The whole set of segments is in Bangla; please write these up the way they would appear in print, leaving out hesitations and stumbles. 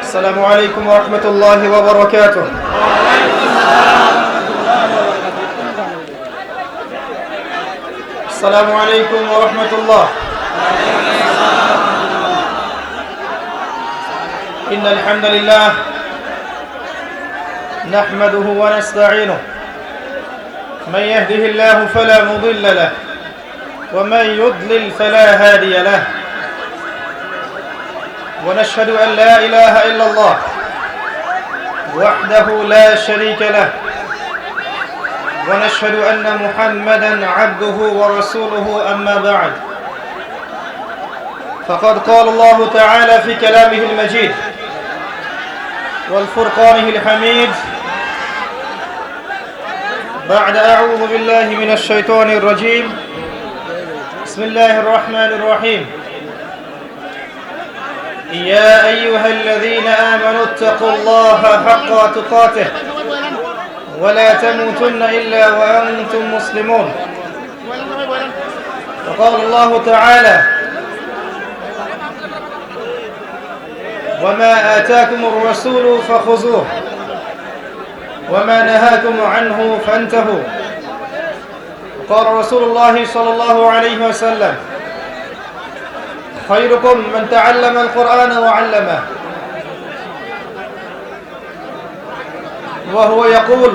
السلام عليكم ورحمة الله وبركاته. السلام عليكم ورحمة الله. إن الحمد لله نحمده ونستعينه، من يهده الله فلا مضل له ومن يضلل فلا هادي له، ونشهد أن لا إله إلا الله وحده لا شريك له، ونشهد أن محمدا عبده ورسوله. أما بعد، فقد قال الله تعالى في كلامه المجيد والفرقانه الحميد بعد أعوذ بالله من الشيطان الرجيم. بسم الله الرحمن الرحيم. يا أيها الذين آمنوا اتقوا الله حق تقاته ولا تموتن إلا وأنتم مسلمون. وقال الله تعالى: وما آتاكم الرسول فخذوه وما نهاكم عنه فانتهوا. وقال رسول الله صلى الله عليه وسلم: خيركم من تعلم القرآن وعلمه. وهو يقول: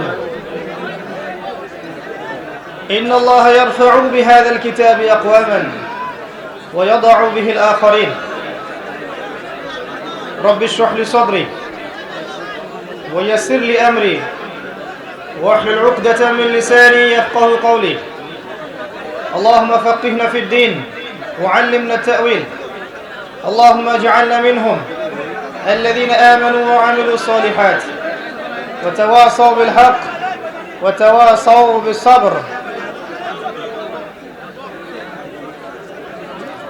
إن الله يرفع بهذا الكتاب أقواما ويضع به الآخرين. رب اشرح لي صدري ويسر لي أمري واحلل عقدة من لساني يفقهوا قولي. اللهم فقهنا في الدين وعلمنا التأويل. اللهم اجعلنا منهم الذين آمنوا وعملوا الصالحات وتواصوا بالحق وتواصوا بالصبر.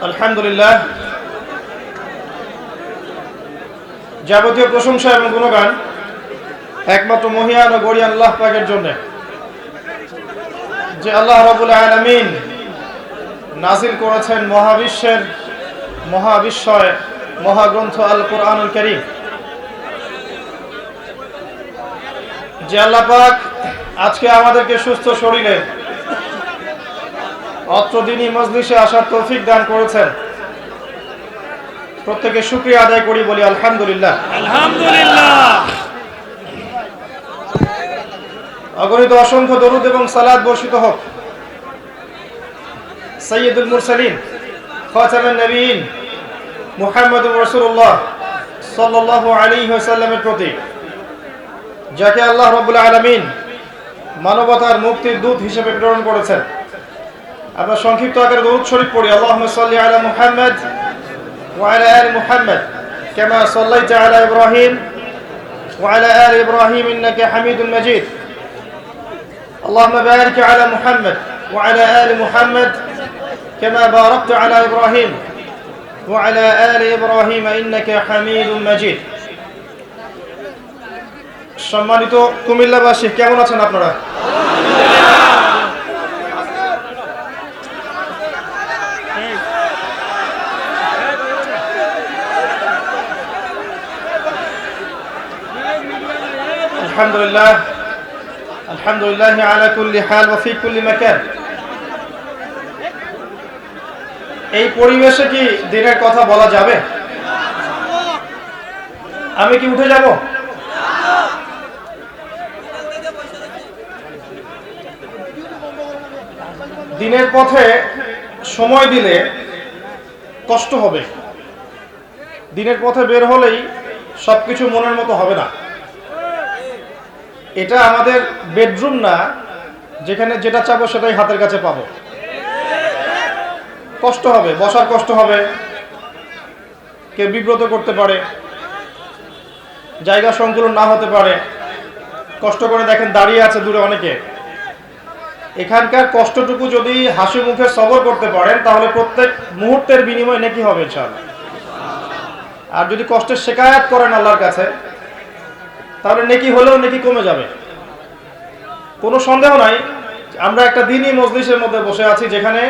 الحمد لله. যাবতীয় প্রশংসা এবং গুণগান একমাত্র মহিয়ান ও গরিয়ান আল্লাহ পাকের জন্য, যে আল্লাহ রাব্বুল আলামিন নাজিল করেছেন মহাবিশ্বের মহাবিশ্বয় মহাগ্রন্থ আল কোরআনুল কারীম। যে আল্লাহ পাক আজকে আমাদেরকে সুস্থ শরীরে অত্র দিনী মজলিসে আসার তৌফিক দান করেছেন, প্রত্যেকে শুকরিয়া আদায় করি, বলি আলহামদুলিল্লাহ। আলহামদুলিল্লাহ। অগণিত অসংখ্য দরুদ এবং সালাত বর্ষিত হোক সাইয়্যিদুল মুরসালিন খাতামুন নবিয়্যিন মুহাম্মদুর রাসূলুল্লাহ সাল্লাল্লাহু আলাইহি ওয়াসাল্লামের প্রতি, যাকে আল্লাহ রাব্বুল আলামিন মানবতার মুক্তির দূত হিসেবে প্রেরণ করেছেন। আমরা সংক্ষিপ্ত আকারে দরুদ শরীফ পড়ি। আল্লাহুম্মা সাল্লি আলা মুহাম্মদ ওয়া আলা আলি মুহাম্মদ কামা সাল্লাইতা আলা ইব্রাহিম ওয়া আলা আলি ইব্রাহিম ইন্নাকা হামিদুম মাজিদ। اللهم بارك على محمد وعلى آل محمد كما باركت على إبراهيم وعلى آل إبراهيم إنك حميد مجيد. সম্মানিত কুমিল্লাবাসী, কেমন আছেন আপনারা? আলহামদুলিল্লাহ, আলহামদুলিল্লাহ আলা কুল্লি হাল ওয়া ফি কুল্লি মাকান। এই পরিবেশে কি দিনের কথা বলা যাবে? আমি কি উঠে যাব? দিনের পথে সময় দিলে কষ্ট হবে। দিনের পথে বের হলেই সবকিছু মনের মতো হবে না। এটা আমাদের বেডরুম না, যেখানে যেটা চাবো সেটাই হাতের কাছে পাবো। কষ্ট হবে, বসার কষ্ট হবে, কে বিব্রত করতে পারে, জায়গা সংকুলন না হতে পারে। কষ্ট করে দেখেন দাঁড়িয়ে আছে দূরে অনেকে। এখানকার কষ্টটুকু যদি হাসি মুখে সবর করতে পারেন, তাহলে প্রত্যেক মুহূর্তের বিনিময় নেকি হবে ইনশাআল্লাহ। আর যদি কষ্টের শিকায়াত করেন আল্লাহর কাছে, তাহলে নেকি হলেও নেকি কমে যাবে। কোনো সন্দেহ নাই, আমরা একটা দ্বীনি মজলিসের মধ্যে বসে আছি, যেখানে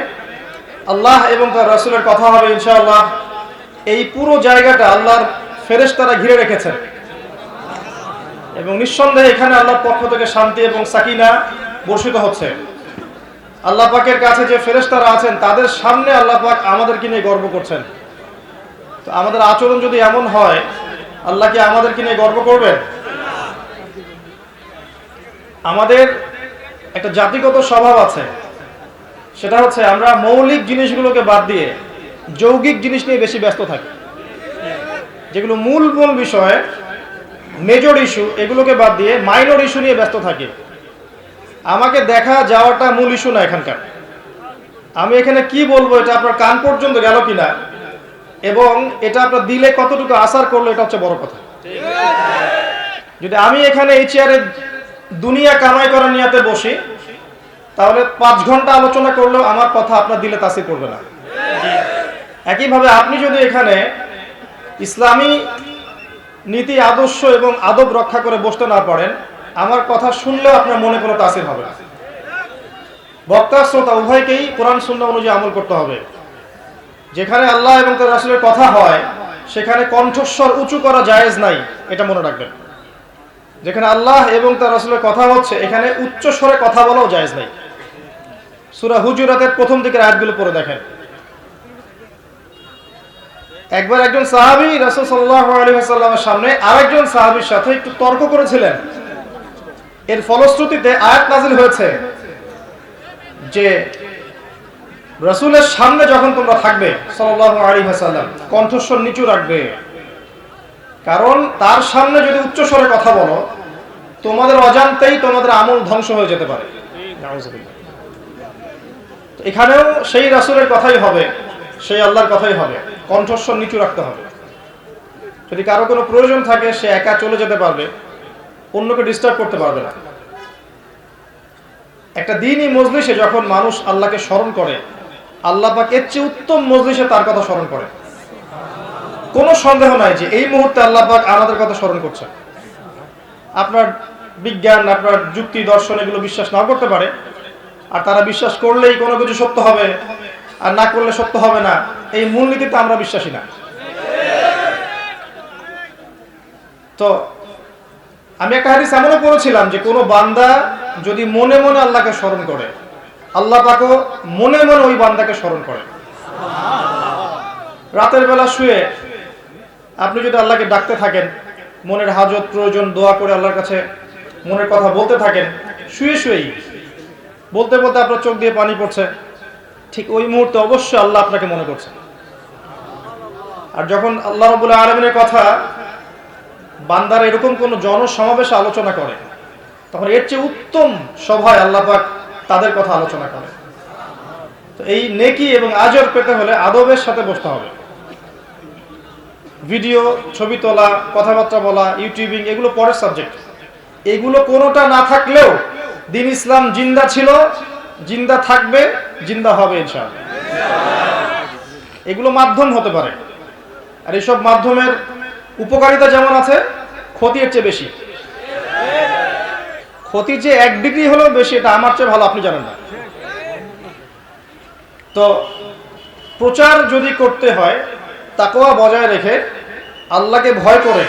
আল্লাহ এবং তার রাসূলের কথা হবে ইনশাআল্লাহ, এই পুরো জায়গাটা আল্লাহর ফেরেশতারা ঘিরে রেখেছেন এবং নিঃসন্দেহে এখানে আল্লাহর পক্ষ থেকে শান্তি এবং সাকিনা বর্ষিত হচ্ছে। আল্লাহ পাকের কাছে যে ফেরেশতারা আছেন তাদের সামনে আল্লাহ পাক আমাদেরকে নিয়ে গর্ব করছেন। তো আমাদের আচরণ যদি এমন হয়, আল্লাহ কি আমাদেরকে নিয়ে গর্ব করবেন? আমাদের একটা জাতিগত স্বভাব আছে, সেটা হচ্ছে আমরা মৌলিক জিনিসগুলোকে বাদ দিয়ে যৌগিক জিনিস নিয়ে বেশি ব্যস্ত থাকি। যেগুলো মূল মূল বিষয়, মেজর ইস্যু, এগুলোকে বাদ দিয়ে মাইনর ইস্যু নিয়ে ব্যস্ত থাকি। আমাকে দেখা যাওয়াটা মূল ইস্যু না এখানকার। আমি এখানে কি বলবো এটা আপনার কান পর্যন্ত গেল কিনা এবং এটা আপনার দিলে কতটুকু আসার করলো, এটা হচ্ছে বড় কথা। যদি আমি এখানে এই চেয়ারে দুনিয়া কামাই করার নিয়াতে বসি, তাহলে 5 ঘন্টা আলোচনা করলেও আমার কথা আপনার দিলে তাসির করবে না। একইভাবে আপনি যদি এখানে ইসলামী নীতি, আদর্শ এবং আদব রক্ষা করে বসতে না পারেন, আমার কথা শুনলেও আপনার মনে কোনো তাসির হবে না। বক্তা শ্রোতা উভয়কেই কোরআন সুন্নাহ অনুযায়ী আমল করতে হবে। যেখানে আল্লাহ এবং তার রাসূলের কথা হয় সেখানে কণ্ঠস্বর উঁচু করা জায়েজ নাই, এটা মনে রাখবেন। যেখানে আল্লাহ এবং তার রাসূলের কথা হচ্ছে এখানে উচ্চ স্বরে কথা বলাও জায়েজ নাই। সূরা হুজুরাতের প্রথম দিকের আয়াতগুলো পড়ে দেখেন। একবার একজন সাহাবী রাসূল সাল্লাল্লাহু আলাইহি ওয়াসাল্লামের সামনে আরেকজন সাহাবীর সাথে একটু তর্ক করেছিলেন। এর ফলশ্রুতিতে আয়াত নাযিল হয়েছে যে রাসূলের সামনে যখন তোমরা থাকবে সাল্লাল্লাহু আলাইহি ওয়াসাল্লাম, কণ্ঠস্বর নিচু রাখবে, কারণ তার সামনে যদি উচ্চ স্বরে কথা বলো তোমাদের অজান্তেই তোমাদের আমল ধ্বংস হয়ে যেতে পারে। এখানেও সেই রাসূলের কথাই হবে, সেই আল্লাহর কথাই হবে, কণ্ঠস্বর নিচু রাখতে হবে। যদি কারো কোনো প্রয়োজন থাকে সে একা চলে যেতে পারবে, অন্যকে ডিস্টার্ব করতে পারবে না। একটা দ্বীনি মজলিসে যখন মানুষ আল্লাহকে স্মরণ করে, আল্লাহ পাক এর চেয়ে উত্তম মজলিসে তার কথা স্মরণ করে। কোনো সন্দেহ নাই যে এই মুহূর্তে আল্লাহ পাক আমাদের কথা স্মরণ করছে। আপনার বিজ্ঞান, আপনার যুক্তি, দর্শন এগুলো বিশ্বাস নাও করতে পারে, আর তারা বিশ্বাস করলেই কোনো কিছু সত্য হবে আর না করলে সত্য হবে না, এই মূলনীতিতে আমরা বিশ্বাসী না। তো আমি একটা হাদিস এমনও পড়েছিলাম যে কোনো বান্দা যদি মনে মনে আল্লাহকে স্মরণ করে, আল্লাহ পাকও মনে মনে ওই বান্দাকে স্মরণ করে। রাতের বেলা শুয়ে আপনি যদি আল্লাহকে ডাকতে থাকেন, মনের হাজত প্রয়োজন দোয়া করে আল্লাহর কাছে মনের কথা বলতে থাকেন, শুয়ে শুয়েই বলতে বলতে আপনার চোখ দিয়ে পানি পড়ছে, ঠিক ওই মুহূর্তে অবশ্যই আল্লাহ আপনাকে মনে করছে। আর যখন আল্লাহ রাব্বুল আলামিনের কথা বান্দারা এরকম কোনো জনসমাবেশে আলোচনা করে, তখন এর চেয়ে উত্তম সভায় আল্লাহ পাক তাদের কথা আলোচনা করে। তো এই নেকি এবং আজর পেতে হলে আদবের সাথে বসতে হবে। ভিডিও, ছবি তোলা, কথাবার্তা বলা, ইউটিউবিং এগুলো পরের সাবজেক্ট। এগুলো কোনোটা না থাকলেও দ্বীন ইসলাম জিন্দা ছিল, জিন্দা থাকবে, জিন্দা হবে ইনশাআল্লাহ। এগুলো মাধ্যম হতে পারে, আর এইসব মাধ্যমের উপকারিতা যেমন আছে, ক্ষতি এর চেয়ে বেশি। ক্ষতি যে 1 ডিগ্রি হলেও বেশি, এটা আমার চেয়ে ভালো আপনি জানেন না। তো প্রচার যদি করতে হয় তাকওয়া বজায় রেখে আল্লাহকে ভয় করে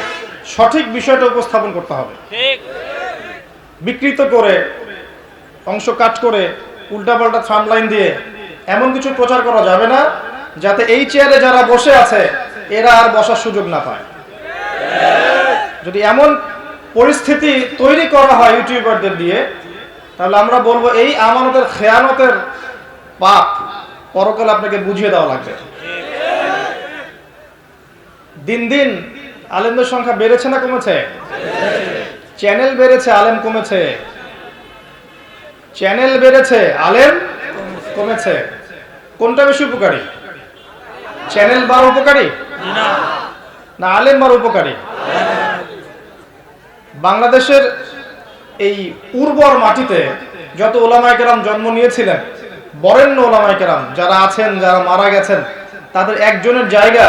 সঠিক বিষয়টা উপস্থাপন করতে হবে। বিকৃত করে, অংশ কাট করে, উল্টাপাল্টা থাম্বলাইন দিয়ে এমন কিছু প্রচার করা যাবে না যাতে এই চেয়ারে যারা বসে আছে এরা আর বসার সুযোগ না পায়। যদি এমন পরিস্থিতি তৈরি করা হয় ইউটিউবারদের দিয়ে, তাহলে আমরা বলবো এই আমানতের খেয়ানতের পাপ পরকালে আপনাকে বুঝিয়ে দেওয়া লাগবে। দিন দিন আলেমদের সংখ্যা বেড়েছে না কমেছে? চ্যানেল বেড়েছে, আলেম কমেছে। চ্যানেল বেড়েছে, আলেম কমেছে। কোনটা বেশি উপকারী? চ্যানেল বাড়া উপকারী না আলেম বাড়া উপকারী? বাংলাদেশের এই উর্বর মাটিতে যত ওলামায়ে কেরাম জন্ম নিয়েছিলেন, বরেণ্য ওলামায়ে কেরাম যারা আছেন, যারা মারা গেছেন, তাদের একজনের জায়গা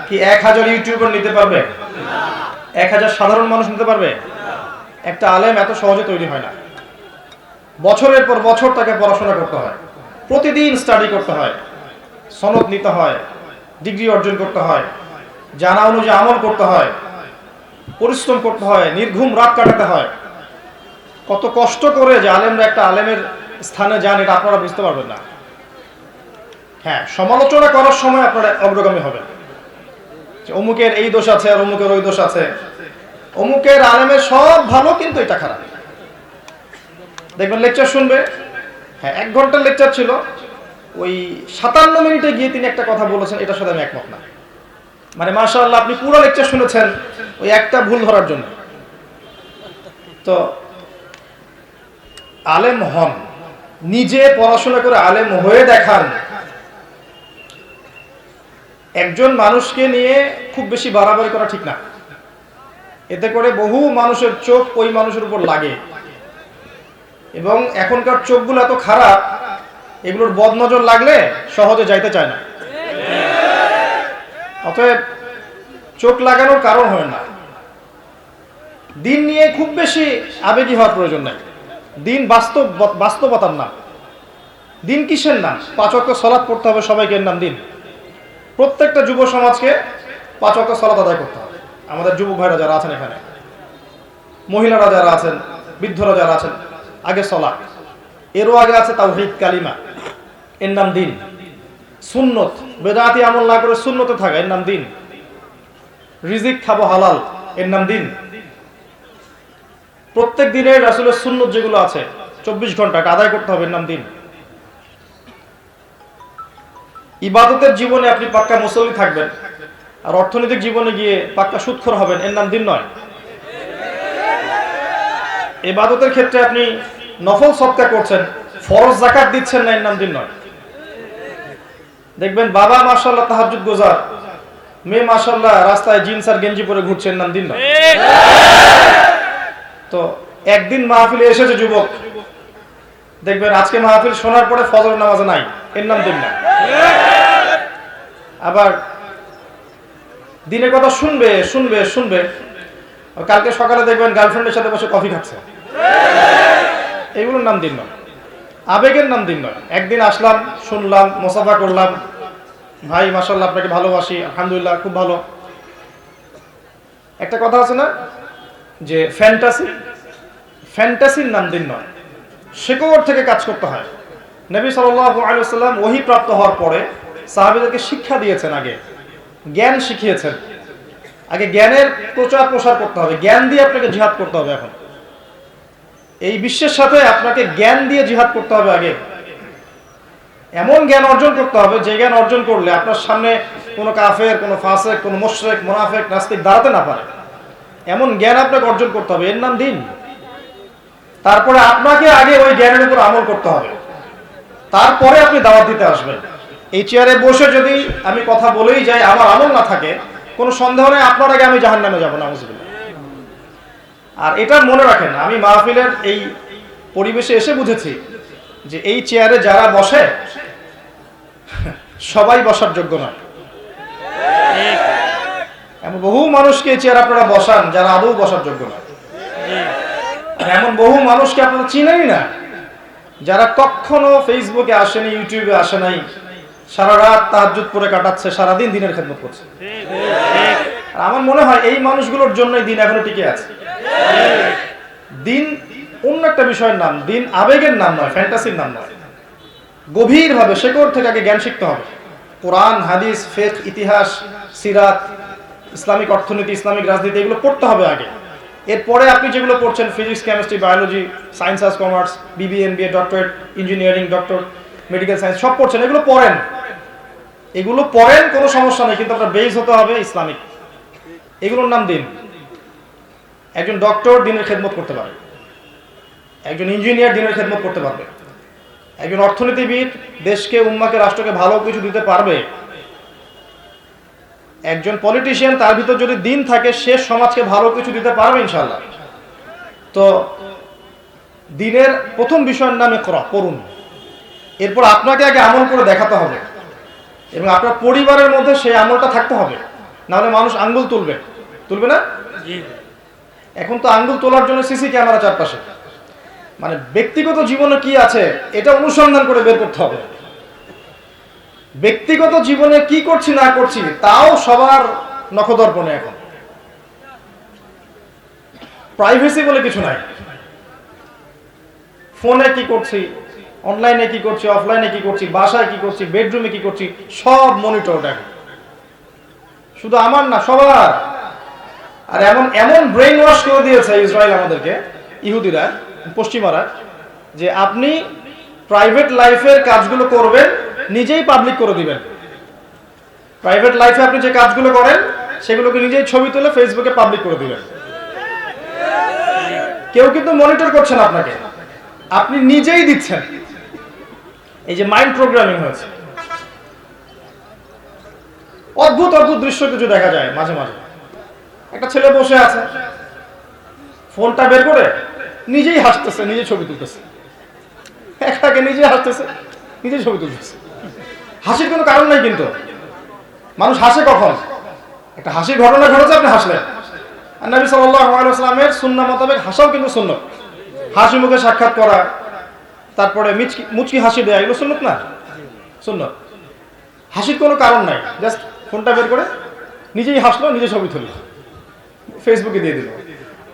কি 1000 ইউটিউবার নিতে পারবে? 1000 সাধারণ মানুষ নিতে পারবে? একটা আলেম এত সহজে তৈরি হয় না। বছরের পর বছর তাকে পড়াশোনা করতে হয়, প্রতিদিন স্টাডি করতে হয়, সনদ নিতে হয়, ডিগ্রি অর্জন করতে হয়, জানা অনুযায়ী আমল করতে হয়, পরিশ্রম করতে হয়, নির্ঘুম রাত কাটাতে হয়। কত কষ্ট করে যে আলেমরা একটা আলেমের স্থানে যান, এটা আপনারা বুঝতে পারবেন না। হ্যাঁ, সমালোচনা করার সময় আপনারা অগ্রগামী হবেন, যে অমুকের এই দোষ আছে আর অমুকের ওই দোষ আছে, অমুকের আলেমের সব ভালো কিন্তু এটা খারাপ। দেখবেন লেকচার শুনবে, হ্যাঁ 1 ঘন্টার লেকচার ছিল, ওই 57 মিনিটে গিয়ে তিনি একটা কথা বলেছেন, এটার সাথে আমি একমত না। মানে মাশাআল্লাহ আপনি পুরো লেকচার শুনেছেন ওই একটা ভুল ধরার জন্য। তো আলেম হন, নিজে পড়াশোনা করে আলেম হয়ে দেখান। একজন মানুষকে নিয়ে খুব বেশি বাড়াবাড়ি করা ঠিক না, এতে করে বহু মানুষের চোখ ওই মানুষের উপর লাগে, এবং এখনকার চোখগুলো এত খারাপ, এগুলোর বদনজর লাগলে সহজে যাইতে চায় না। অতএব চোখ লাগানোর কারণ হয় না। দিন নিয়ে খুব বেশি আবেগী হওয়ার প্রয়োজন নাই। দিন বাস্তবতার নাম। দিন কিসের নাম? 5 ওয়াক্ত সালাত পড়তে হবে সবাইকে, এর নাম দিন। প্রত্যেকটা যুব সমাজকে 5 ওয়াক্ত সালাত আদায় করতে হবে। আমাদের যুবক ভাইরা যারা আছেন এখানে, মহিলারা যারা আছেন, বৃদ্ধরা যারা আছেন, আগে সালাত, এরও আগে আছে তাওহীদ কালিমা, এর নাম দিন। সুন্নত, বেদাতি আমল না করে সুন্নতে থাকা, এর নাম দিন। রিজিক খাবো হালাল, এর নাম দিন। প্রত্যেক দিনের রাসূলের সুন্নত যেগুলো আছে 24 ঘন্টা আদায় করতে হবে, এর নাম দিন। ইবাদতের জীবনে আপনি পাক্কা মুসল্লি থাকবেন, আর অর্থনৈতিক জীবনে গিয়ে পাক্কা সুদখোর হবেন, এর নাম দিন নয়। ইবাদতের ক্ষেত্রে আপনি নফল সদকা করছেন, ফরজ যাকাত দিচ্ছেন না, এর নাম দিন নয়। দেখবেন বাবা মাশাআল্লাহ তাহাজ্জুদ গোজার, মেয়ে মাশাআল্লাহ রাস্তায় জিন্স আর গেঞ্জি পরে ঘুরছে, এর নাম দিন নয়। তো একদিন মাহফিলে এসেছে যুবক, দেখবেন আজকে মাহফিল শোনার পরে ফজর নামাজে নাই, এর নাম দিন না। আবার দিনের কথা শুনবে শুনবে শুনবে, কালকে সকালে দেখবেন গার্লফ্রেন্ডের সাথে বসে কফি খাচ্ছে, এগুলোর নাম দিন নয়। আবেগের নাম দিন নয়। একদিন আসলাম, শুনলাম, মোসাফা করলাম, ভাই মাশাআল্লাহ আপনাকে ভালোবাসি, আলহামদুলিল্লাহ খুব ভালো। একটা কথা আছে না যে ফ্যান্টাসির নাম দিন নয়। শেকড় থেকে কাজ করতে হয়। নবী সাল্লাল্লাহু আলাইহি ওয়াসাল্লাম ওহী প্রাপ্ত হওয়ার পরে সাহাবীদেরকে শিক্ষা দিয়েছেন, আগে জ্ঞান শিখিয়েছেন। আগে জ্ঞানের প্রচার প্রসার করতে হবে, জ্ঞান দিয়ে আপনাকে জিহাদ করতে হবে। এখন এই বিশ্বের সাথে আপনাকে জ্ঞান দিয়ে জিহাদ করতে হবে। আগে এমন জ্ঞান অর্জন করতে হবে যে জ্ঞান অর্জন করলে আপনার সামনে কোনো কাফের, কোনো ফাসেক, কোনো মুশরিক, মুনাফিক, নাস্তিক দাঁড়াতে না পারে। এমন জ্ঞান আপনাকে অর্জন করতে হবে, এর নাম দিন। তারপরে আপনাকে আগে ওই জ্ঞানের উপর আমল করতে হবে, তারপরে আপনি দাওয়াত দিতে আসবেন। এই চেয়ারে বসে যদি আমি কথা বলেই যাই, আমার আমল না থাকে, কোনো সন্দেহ নেই আপনার আগে আমি জাহান্নামে যাব, নাউযুবিল্লাহ। আর এটা মনে রাখেন, আমি মাহফিলের এই পরিবেশে এসে বুঝেছি যে এই চেয়ারে যারা বসে সবাই বসার যোগ্য নয়। এমন বহু মানুষকে এই চেয়ার আপনারা বসান যারা আদৌ বসার যোগ্য নয়। এমন বহু মানুষকে আপনারা চিনেনই না, যারা কখনো ফেসবুকে আসেনি, ইউটিউবে আসে নাই, সারা রাত তাহাজ্জুদ পড়ে কাটাচ্ছে, সারাদিন দিনের খেদমত করছে। আমার মনে হয় এই মানুষগুলোর জন্যই দিন এখনো টিকে আছে। দিন অন্য একটা বিষয়ের নাম, দিন আবেগের নাম নয়, ফ্যান্টাসির নাম নয়। গভীরভাবে শেকড় থেকে আগে জ্ঞান শিখতে হবে। কোরআন, হাদিস, ফিকহ, ইতিহাস, সিরাত, ইসলামিক অর্থনীতি, ইসলামিক রাজনীতি, এগুলো পড়তে হবে আগে। এরপরে আপনি যেগুলো পড়ছেন, ফিজিক্স, কেমিস্ট্রি, বায়োলজি, সায়েন্স আর commerce, BBA, MBA, doctorate, engineering, doctor, medical science, সব পড়ছেন, এগুলো পড়েন, এগুলো পড়েন, কোনো সমস্যা নেই, কিন্তু আপনার বেস হতে হবে ইসলামিক। এগুলোর নাম দিন। একজন ডক্টর দিনের খেদমত করতে পারে, একজন ইঞ্জিনিয়ার দিনের খেদমত করতে পারবে, একজন অর্থনীতিবিদ দেশকে, উম্মাকে, রাষ্ট্রকে ভালো কিছু দিতে পারবে। একজন পলিটিশিয়ান, তার ভিতর যদি দিন থাকে, সে সমাজকে ভালো কিছু দিতে পারবে ইনশাআল্লাহ। তো দিনের প্রথম বিষয়ের নাম ইকরা, পড়ুন। এরপর আপনাকে আগে আমল করে দেখাতে হবে, এবং আপনার পরিবারের মধ্যে সেই আমলটা থাকতে হবে, নাহলে মানুষ আঙ্গুল তুলবে না। এখন তো আঙ্গুল তোলার জন্য সিসি ক্যামেরা চারপাশে, মানে ব্যক্তিগত জীবনে কি আছে এটা অনুসন্ধান করে বের করতে হবে। ব্যক্তিগত জীবনে কি করছি না করছি তাও সবার নখদর্পণে। এখন প্রাইভেসি বলে কিছু নাই। ফোনে কি করছি, অনলাইনে কি করছি, অফলাইনে কি করছি, বাসায় কি করছি, বেডরুমে কি করছি, সব মনিটর দেখো। শুধু আমার না, সবার। আর এমন এমন ব্রেইন ওয়াশ করে দিয়েছে ইসরায়েল আমাদেরকে, ইহুদিরা, পশ্চিমারা, যে আপনি প্রাইভেট লাইফের কাজগুলো করবেন, নিজেই পাবলিক করে দিবেন। প্রাইভেট লাইফে আপনি যে কাজগুলো করেন সেগুলোকে নিজেই ছবি তুলে ফেসবুকে পাবলিক করে দিবেন। কেউ কিন্তু মনিটর করছেন আপনাকে, আপনি নিজেই দিচ্ছেন। এই যে মাইন্ড প্রোগ্রামিং হয়েছে। অদ্ভুত অদ্ভুত দৃশ্য কিছু দেখা যায় মাঝে মাঝে। একটা ছেলে বসে আছে, ফোনটা বের করে নিজেই হাসতেছে, নিজে ছবি তুলতেছে। একটাকে নিজে হাসতেছে, নিজে ছবি তুলতেছে। হাসির কোনো কারণ নাই, কিন্তু মানুষ হাসে কখন? একটা হাসির ঘটনা ঘটেছে, আপনি হাসলেন। আর নবী সাল্লাল্লাহু আলাইহি ওয়াসাল্লামের সুন্নাহ মোতাবেক হাসাও কিন্তু সুন্নাত। হাসি মুখে সাক্ষাৎ করা, তারপরে মুচকি হাসি দেয়া, এগুলো সুন্নাত না? সুন্নাত। হাসির কোনো কারণ নাই, জাস্ট ফোনটা বের করে নিজেই হাসলো, নিজে ছবি তুললো, ফেসবুকে দিয়ে দিল।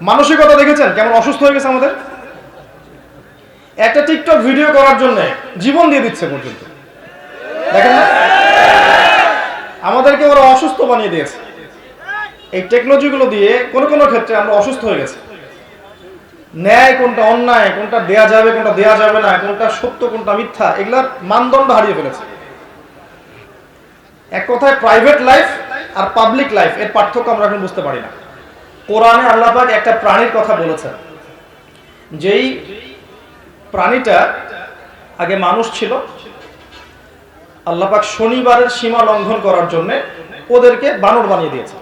মানসিকতা দেখেছেন কেমন অসুস্থ হয়ে গেছে আমাদের? একটা টিকটক ভিডিও করার জন্য জীবন দিয়ে দিচ্ছে পর্যন্ত, দেখেন না? আমাদেরকে ওরা অসুস্থ বানিয়ে দিয়েছে। এই টেকনোলজিগুলো দিয়ে কোনো কোনো ক্ষেত্রে আমরা অসুস্থ হয়ে গেছি। ন্যায় কোনটা, অন্যায় কোনটা, দেয়া যাবে কোনটা দেয়া যাবে না, কোনটা সত্য কোনটা মিথ্যা, এগুলার মানদণ্ড হারিয়ে ফেলেছে। এক কথায় প্রাইভেট লাইফ আর পাবলিক লাইফ এর পার্থক্য আমরা এখন বুঝতে পারি না। কোরআনে আল্লাহ পাক একটা প্রাণীর কথা বলেছেন, যেই প্রাণীটা আগে মানুষ ছিল, আল্লাহ পাক শনিবারের সীমা লঙ্ঘন করার জন্য ওদেরকে বানর বানিয়ে দিয়েছে,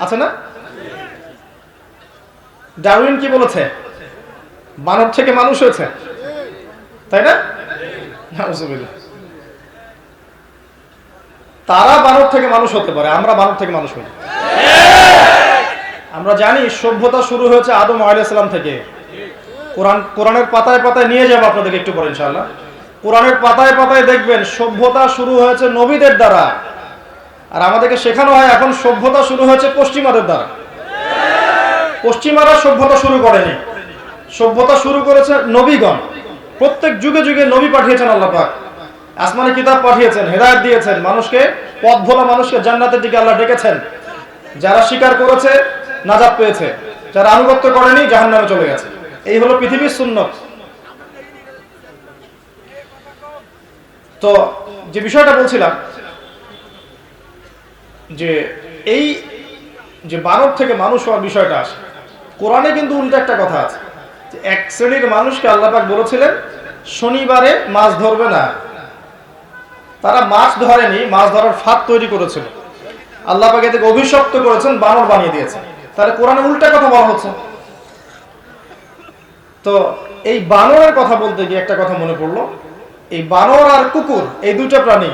আছে না? ডারউইন কি বলেছে? বানর থেকে মানুষ হয়েছে, তাই না? তারা বানর থেকে মানুষ হতে পারে, আমরা বানর থেকে মানুষ হই। আমরা জানি সভ্যতা শুরু হয়েছে আদম আলাইহিস সালাম থেকে। কোরআনের পাতায় পাতায় নিয়ে যাবো আপনাদেরকে একটু পরে ইনশাআল্লাহ। কোরআনের পাতায় পাতায় দেখবেন সভ্যতা শুরু হয়েছে নবীদের দ্বারা, আর আমাদেরকে শেখানো হয় এখন সভ্যতা শুরু হয়েছে পশ্চিমাদের দ্বারা। পশ্চিমারা সভ্যতা শুরু করেনি, সভ্যতা শুরু করেছে নবীগণ। প্রত্যেক যুগে যুগে নবী পাঠিয়েছেন আল্লাহ পাক, আসমানি কিতাব পাঠিয়েছেন, হেদায়েত দিয়েছেন মানুষকে, পথ ভোলা মানুষকে জান্নাতের দিকে আল্লাহ ডেকেছেন। যারা স্বীকার করেছে নাজাত পেয়েছে, যারা আনুগত্য করেনি জাহান্নামে চলে গেছে। এই হলো পৃথিবীর সুন্নত। তো যে বিষয়টা বলছিলাম, যে এই যে বানর থেকে মানুষ হওয়ার বিষয়টা আসে, কোরআনে কিন্তু উল্টো একটা কথা আছে, যে এক শ্রেণীর মানুষকে আল্লাহ পাক বলেছিলেন শনিবারে মাছ ধরবে না। তারা মাছ ধরেনি, মাছ ধরার ফাঁদ তৈরি করেছিল। আল্লাহ পাক এদেরকে অভিশপ্ত করেছেন, বানর বানিয়ে দিয়েছেন। তাহলে কোরআনে উল্টা কথা বলা হচ্ছে। তো এই বানরের কথা বলতে গিয়ে একটা কথা মনে পড়লো। এই বানর আর কুকুর, এই দুটো প্রাণী,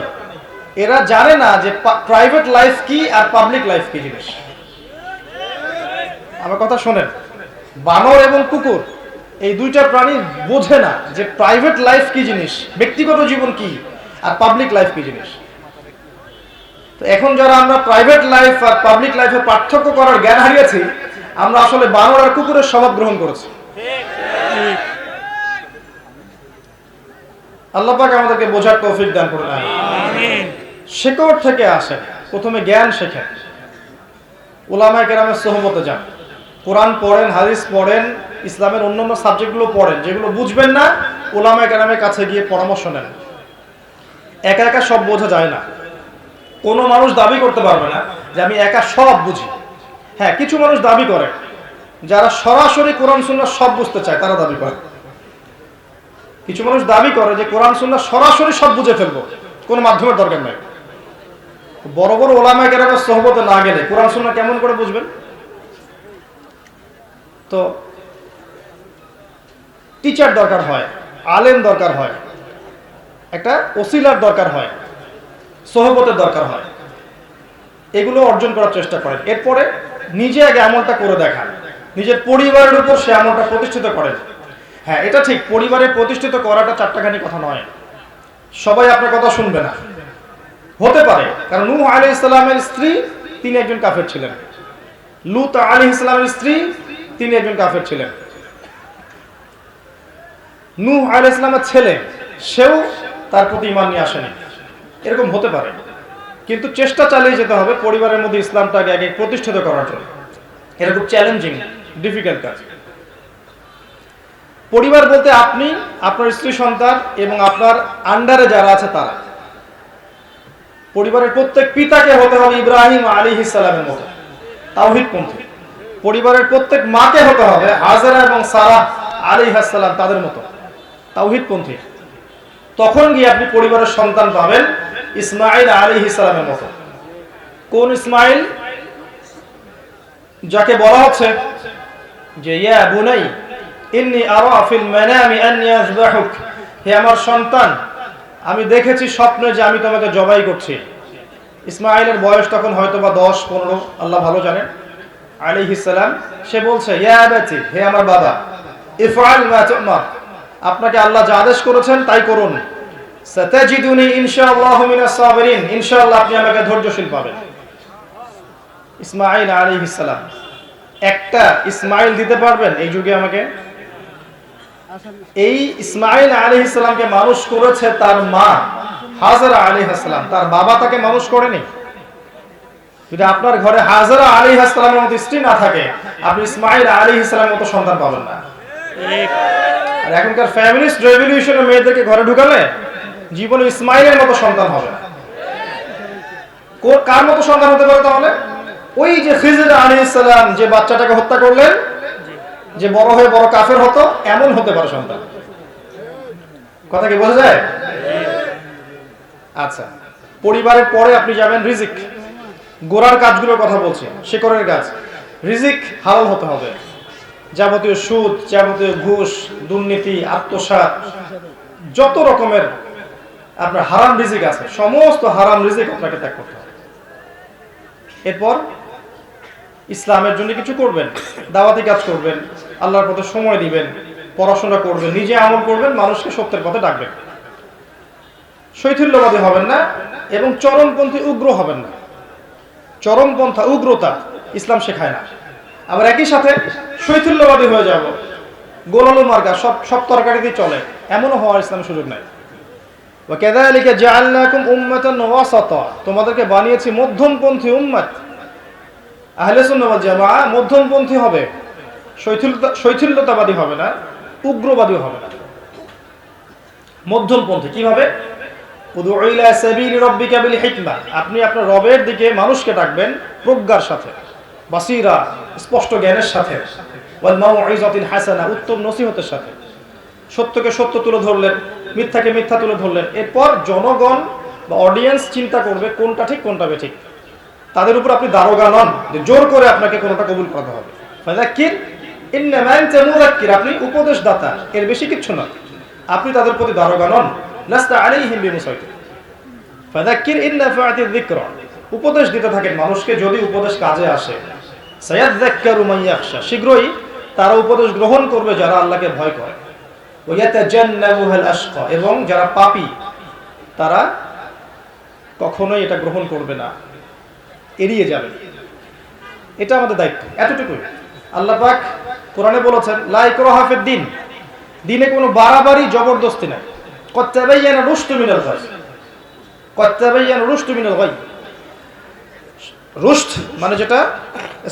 এরা জানে না যে প্রাইভেট লাইফ কি আর পাবলিক লাইফ কি জিনিস। আমার কথা শোনেন, বানর এবং কুকুর এই দুইটা প্রাণী বোঝে না যে প্রাইভেট লাইফ কি জিনিস, ব্যক্তিগত জীবন কি আর পাবলিক লাইফ কি জিনিস। তো এখন যারা আমরা প্রাইভেট লাইফ আর পাবলিক লাইফের পার্থক্য করার জ্ঞান হারিয়েছি, আমরা আসলে বানর আর কুকুরের স্বভাব গ্রহণ করেছি। আল্লাহ পাক আমাদেরকে বোঝার তৌফিক দান করুন, আমিন। শেকড় থেকে আসে, প্রথমে জ্ঞান শেখেন, উলামায়ে কেরামের সোহবতে যান, কোরআন পড়েন, হাদিস পড়েন, ইসলামের অন্যান্য সাবজেক্টগুলো পড়েন। যেগুলো বুঝবেন না, উলামায়ে কেরামের কাছে গিয়ে পরামর্শ নেন। একা একা সব বোঝা যায় না। কোনো মানুষ দাবি করতে পারবে না যে আমি একা সব বুঝি। হ্যাঁ, কিছু মানুষ দাবি করে, যারা সরাসরি কোরআন সুন্নাহ সব বুঝতে চায়, তারা দাবি করে। কিছু মানুষ দাবি করে যে কোরআন সুন্নাহ সরাসরি সব বুঝে ফেলবো, কোনো মাধ্যমের দরকার নাই। বড় বড় উলামায়ে কেরামের সোহবতে না গেলে কোরআন সুন্নাহ কেমন করে বুঝবেন? তো টিচার দরকার হয়, আলেম দরকার হয়, একটা ওসিলার দরকার হয়, সোহবতের দরকার হয়। এগুলো অর্জন করার চেষ্টা করেন। এরপরে নিজে আগে আমলটা করে দেখান, নিজের পরিবারের উপর সে আমলটা প্রতিষ্ঠিত করেন। হ্যাঁ, এটা ঠিক, পরিবারে প্রতিষ্ঠিত করাটা চারটাখানি কথা নয়। সবাই আপনার কথা শুনবে না, হতে পারে, কারণ নূহ আলাইহিস সালামের স্ত্রী তিনি একজন কাফের ছিলেন। লূত আলাইহিস সালামের স্ত্রী, তিনি একজন কাফের ছিলেন। নূহ আলাইহিস সালামের ছেলে, সেও তার প্রতি ঈমান নিয়ে আসেনি। এরকম হতে পারে, কিন্তু চেষ্টা চালিয়ে যেতে হবে পরিবারের মধ্যে ইসলামটাকে আগে প্রতিষ্ঠিত করার জন্য। এটা খুব চ্যালেঞ্জিং, ডিফিকাল্ট কাজ। পরিবার বলতে আপনি, আপনার স্ত্রী সন্তান এবং আপনার আন্ডারে যারা আছে তারা। পরিবারের প্রত্যেক পিতাকে হতে হবে ইব্রাহিম আলাইহিস সালামের মতো তাওহীদপন্থী। পরিবারের প্রত্যেক মাকে হতে হবে হাজেরা এবং সারাহ আলাইহিস সালাম তাদের মতো তাওহীদপন্থী। তখন গিয়ে আপনি পরিবারের সন্তান পাবেন ইসমাঈল আলাইহিস সালামের মতো। কোন ইসমাঈল? যাকে বলা হচ্ছে যে ইয়া বুনাই ইন্নী আরা ফিল মানামি আন্নী আযবাহুক, হে আমার সন্তান, আমি দেখেছি স্বপ্নে যে আমি তোমাকে জবাই করছি। ইসমাঈলের বয়স তখন হয়তো বা 10-15, আল্লাহ ভালো জানেন, আলাইহিস সালাম। সে বলছে ইয়া আবাতি, হে আমার বাবা, ইফআল মা তু'মার, আপনাকে আল্লাহ যা আদেশ করেছেন তাই করুন। সাতাজিদুনি ইনশাআল্লাহু মিনাস সাবিরিন, ইনশাআল্লাহ আপনি আমাকে ধৈর্যশীল পাবেন। ইসমাঈল আলাইহিস সালাম, একটা ইসমাঈল দিতে পারবেন এই যুগে আমাকে? এই ইসমাঈল আলাইহিস সালামকে মানুষ করেছে তার মা হাজেরা আলাইহিস সালাম, তার বাবা তাকে মানুষ করেনি। যদি আপনার ঘরে হাজেরা আলাইহিস সালামের মতো স্ত্রী না থাকে, আপনি ইসমাঈল আলাইহিস সালামের মতো সন্তান পাবেন না। আর এখনকার ফ্যামিলিস্ট রেভলিউশনের মেয়েদেরকে ঘরে ঢুকালে জীবনে ইসমাঈলের মতো সন্তান হবে না। কার মতো সন্তান হতে পারে তাহলে? ওই যে খিজির আলাইহিস সালাম যে বাচ্চাটাকে হত্যা করলেন, যে বড় হয়ে বড় কাফের হতো, এমন হতে পারে সন্তান। কথা কি বোঝা যায়? আচ্ছা, পরিবারের পরে আপনি যাবেন রিজিক। গোড়ার কাজগুলোর কথা বলছি, শিকড়ের কাজ। রিজিক হালাল হতে হবে। যাবতীয় সুদ, যাবতীয় ঘুষ, দুর্নীতি, আত্মসাৎ, যত রকমের আপনার হারাম রিজিক আছে, সমস্ত হারাম রিজিক আপনাকে ত্যাগ করতে হবে। এরপর ইসলামের জন্য কিছু করবেন, দাওয়াতি কাজ করবেন, আল্লাহর পথে সময় দিবেন, পড়াশোনা করবেন, নিজে আমল করবেন, মানুষকে সত্যের পথে ডাকবেন। শৈথিল্যবাদী হবেন না এবং চরমপন্থী উগ্র হবেন না। চরমপন্থা, উগ্রতা ইসলাম শেখায় না। আবার একই সাথে শৈথিল্যবাদী হয়ে যাব, গোলালু মার্কা, সব তরকারিতেই চলে, এমনও হওয়ার ইসলামের সুযোগ নাই। ওয়া কাযালিকা জাআলনাকুম উম্মাতান ওয়াসাতা, তোমাদেরকে বানিয়েছি মধ্যমপন্থী উম্মত। আহলে সুন্নাহ ওয়াল জামাআহ মধ্যমপন্থী হবে, শৈথিল্যতাবাদী হবে না, উগ্রবাদী হবে না, মধ্যমপন্থী। কিভাবে? উদউ ইলা সাবিলি রাব্বিকা বিল হিকমা, আপনি আপনার রবের দিকে মানুষকে ডাকবেন প্রজ্ঞার সাথে, বাসীরা, স্পষ্ট জ্ঞানের সাথে, ওয়াল মাউইযাতিল হাসানা, উত্তম নসিহতের সাথে। সত্যকে সত্য তুলে ধরলেন, মিথ্যাকে মিথ্যা তুলে ধরলেন। এরপর জনগণ বা অডিয়েন্স চিন্তা করবে কোনটা ঠিক কোনটা বেঠিক। তাদের উপর আপনি দারোগা নন যে জোর করে আপনাকে কোনটা কবুল করতে হবে। ফাযাক্কির ইন্নামা আনতা মুযাক্কির, আপনি উপদেশদাতা, এর বেশি কিছু না। আপনি তাদের প্রতি দারোগা নন। লাস্তা আলাইহিম বিমুসাইতির। ফাযাক্কির ইন নাফা'আতিয যিকরা, উপদেশ দিতে থাকেন মানুষকে, যদি উপদেশ কাজে আসে। সায়াযাক্কারু মান ইয়াখশা, শীঘ্রই তারা উপদেশ গ্রহণ করবে যারা আল্লাহকে ভয় করে। ওয়া ইয়াতাজান্নাবুহাল আশকা, এবং যারা পাপী তারা কখনোই এটা গ্রহণ করবে না, এড়িয়ে যাবে। এটা আমাদের দায়িত্ব, এতটুকুই। আল্লাহ পাক কোরআনে বলেছেন লা ইকরাহা ফিদ দ্বীন, দ্বীনে কোনো বাড়াবাড়ি জবরদস্তি নাই। ক্বাদ তাবায়্যানা রুশদু মিনাল গায়, ক্বাদ তাবায়্যানা রুশদু মিনাল গায়। রুশদ মানে যেটা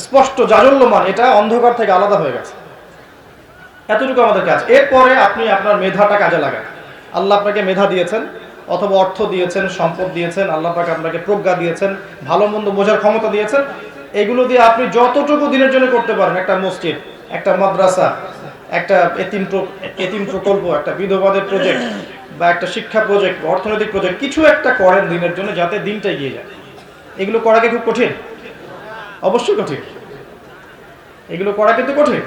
স্পষ্ট জাজল্যমান, এটা অন্ধকার থেকে আলাদা হয়ে গেছে। এতটুকু আমাদের কাজ। এরপরে আপনি আপনার মেধাটা কাজে লাগান। আল্লাহ আপনাকে মেধা দিয়েছেন, অথবা অর্থ দিয়েছেন, সম্পদ দিয়েছেন, আল্লাহ পাক আপনাকে প্রজ্ঞা দিয়েছেন, ভালো মন্দ বোঝার ক্ষমতা দিয়েছেন। এগুলো দিয়ে আপনি যতটুকু দিনের জন্য করতে পারেন, একটা মসজিদ, একটা মাদ্রাসা, একটা এতিম প্রকল্প, একটা বিধবাদের প্রজেক্ট, বা একটা শিক্ষা প্রজেক্ট, অর্থনৈতিক প্রজেক্ট, কিছু একটা করেন দিনের জন্য, যাতে দিনটা এগিয়ে যায়। এগুলো করা কি খুব কঠিন? অবশ্যই কঠিন। এগুলো করা কিন্তু কঠিন,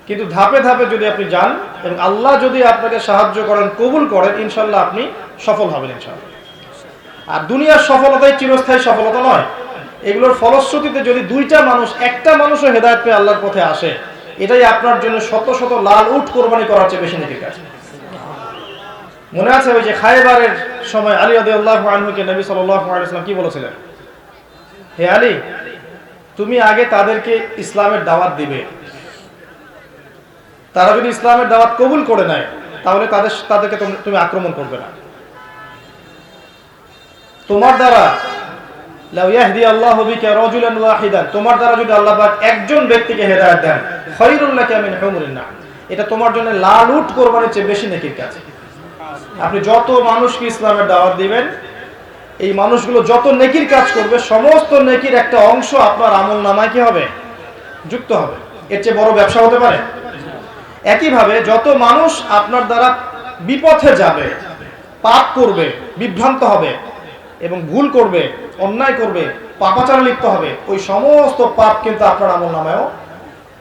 কিন্তু ধাপে ধাপে যদি আপনি যান এবং আল্লাহ যদি আপনাকে সাহায্য করেন, কবুল করেন, ইনশাল্লাহ আপনি সফল হবেন ইনশাল্লাহ। আর দুনিয়ার সফলতাই চিরস্থায়ী সফলতা নয়। এগুলোর ফলশ্রুতিতে যদি দুইটা মানুষ, একটা মানুষও হেদায়েত পেয়ে আল্লাহর পথে আসে, এটাই আপনার জন্য শত শত লাল উট কোরবানি করার চেয়ে বেশি নেকির কাজ। মনে আছে ওই যে খায়বারের সময় আলী রাদিয়াল্লাহু আনহুকে নবী সাল্লাল্লাহু আলাইহি ওয়াসাল্লাম কি বলেছিলেন? হে আলী, তুমি আগে তাদেরকে ইসলামের দাওয়াত দিবে। তারা যদি ইসলামের দাওয়াত কবুল করে নেয় তাহলে তাদেরকে তুমি আক্রমণ করবে না। তোমার দ্বারা লাউ ইয়াহদি আল্লাহু বিকা রাজুলান ওয়াহিদান, তোমার দ্বারা যদি আল্লাহ পাক একজন ব্যক্তিকে হেদায়েত দেন, খায়রুল লাকা মিন হুমুরিন নাম, এটা তোমার জন্য লাল উট কোরবানির চেয়ে বেশি নেকির কাজ। আপনি যত মানুষকে ইসলামের দাওয়াত দিবেন, এই মানুষগুলো যত নেকির কাজ করবে, সমস্ত নেকির একটা অংশ আপনার আমলনামায় কি হবে? যুক্ত হবে। এর চেয়ে বড় ব্যবসা হতে পারে? একইভাবে যত মানুষ আপনার দ্বারা বিপথে যাবে, পাপ করবে, বিভ্রান্ত হবে এবং ভুল করবে, অন্যায় করবে, পাপাচারে লিপ্ত হবে, ওই সমস্ত পাপ কিন্তু আপনার আমলনামায়ও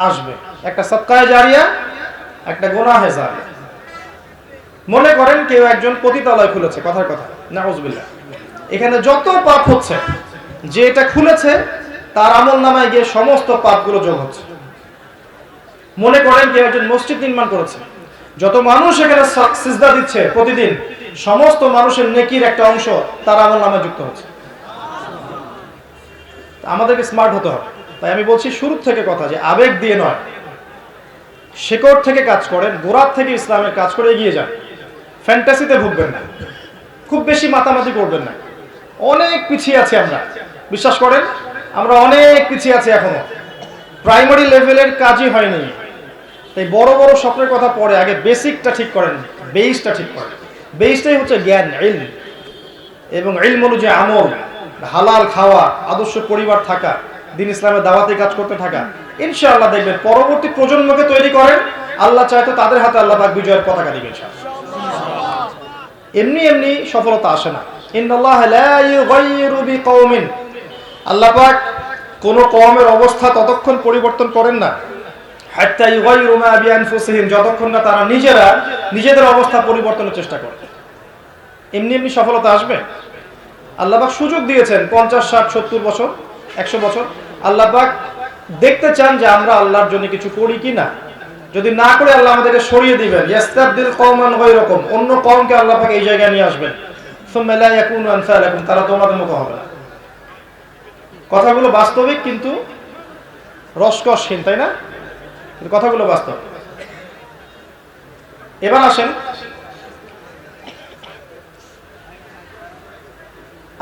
আসবে। একটা সদকায়ে জারিয়া, একটা গুনাহে জারিয়া। মনে করেন কেউ একজন পতিতালয় খুলেছে, কথার কথা, নাউজুবিল্লাহ, এখানে যত পাপ হচ্ছে, যে এটা খুলেছে তার আমলনামায় গিয়ে সমস্ত পাপগুলো যোগ হচ্ছে। মনে করেন কেউ একজন মসজিদ নির্মাণ করেছে, যত মানুষ এখানে সিজদা দিচ্ছে প্রতিদিন, সমস্ত মানুষের নেকির একটা অংশ তার আমলনামায় যুক্ত হচ্ছে। আমাদেরকে স্মার্ট হতে হবে। তাই আমি বলছি শুরু থেকে কথা, যে আবেগ দিয়ে নয়, শেকড় থেকে কাজ করেন, গোড়ার থেকে ইসলামের কাজ করে এগিয়ে যান। ফ্যান্টাসিতে ভুগবেন না, খুব বেশি মাতামাতি করবেন না। অনেক পিছিয়ে আছি আমরা, বিশ্বাস করেন, আমরা অনেক পিছিয়ে আছি এখনো। প্রাইমারি লেভেলের কাজই হয়নি। তাই বড় বড় স্বপ্নের কথা পরে, আগে বেসিকটা ঠিক করেন, বেসটা ঠিক করেন। বেসটাই হচ্ছে জ্ঞান, ইলম, এবং ইলম অনুযায়ী আমল, হালাল খাওয়া, আদর্শ পরিবার থাকা, দিন ইসলামের দাওয়াতে কাজ করতে থাকা। ইনশাআল্লাহ দেখবেন পরবর্তী প্রজন্মকে তৈরি করেন, আল্লাহ চাইতো তাদের হাতে আল্লাহ পাক বিজয়ের পতাকা দিবেন। এমনি এমনি সফলতা আসে না। ইন্নাল্লাহা লা ইউগাইয়িরু বিকওমিন, আল্লাহ পাক কোন কওমের অবস্থা ততক্ষণ পরিবর্তন করেন না, হাত্তা ইউগাইয়িরু মা বিআনফুসিহিম, যতক্ষণ না তারা নিজেরা নিজেদের অবস্থা পরিবর্তনের চেষ্টা করে। এমনি এমনি সফলতা আসবে? আল্লাহ পাক সুযোগ দিয়েছেন 50, 60, 70 বছর, 100 বছর। আল্লাহ পাক দেখতে চান যে আমরা আল্লাহর জন্য কিছু করি কিনা। যদি না করে আল্লাহ আমাদেরকে সরিয়ে দিবেন, ইয়াস্তাবদিল কওমান গায়রাকুম, অন্য কওমকে আল্লাহ পাক এই জায়গায় নিয়ে আসবেন। সুম্মা লা ইয়াকুনু আমসালাকুম, তারা তোমাদের মতো হবে না। কথাগুলো বাস্তবিক কিন্তু রসকসহীন, তাই না? কিন্তু কথাগুলো বাস্তব। এবার আসেন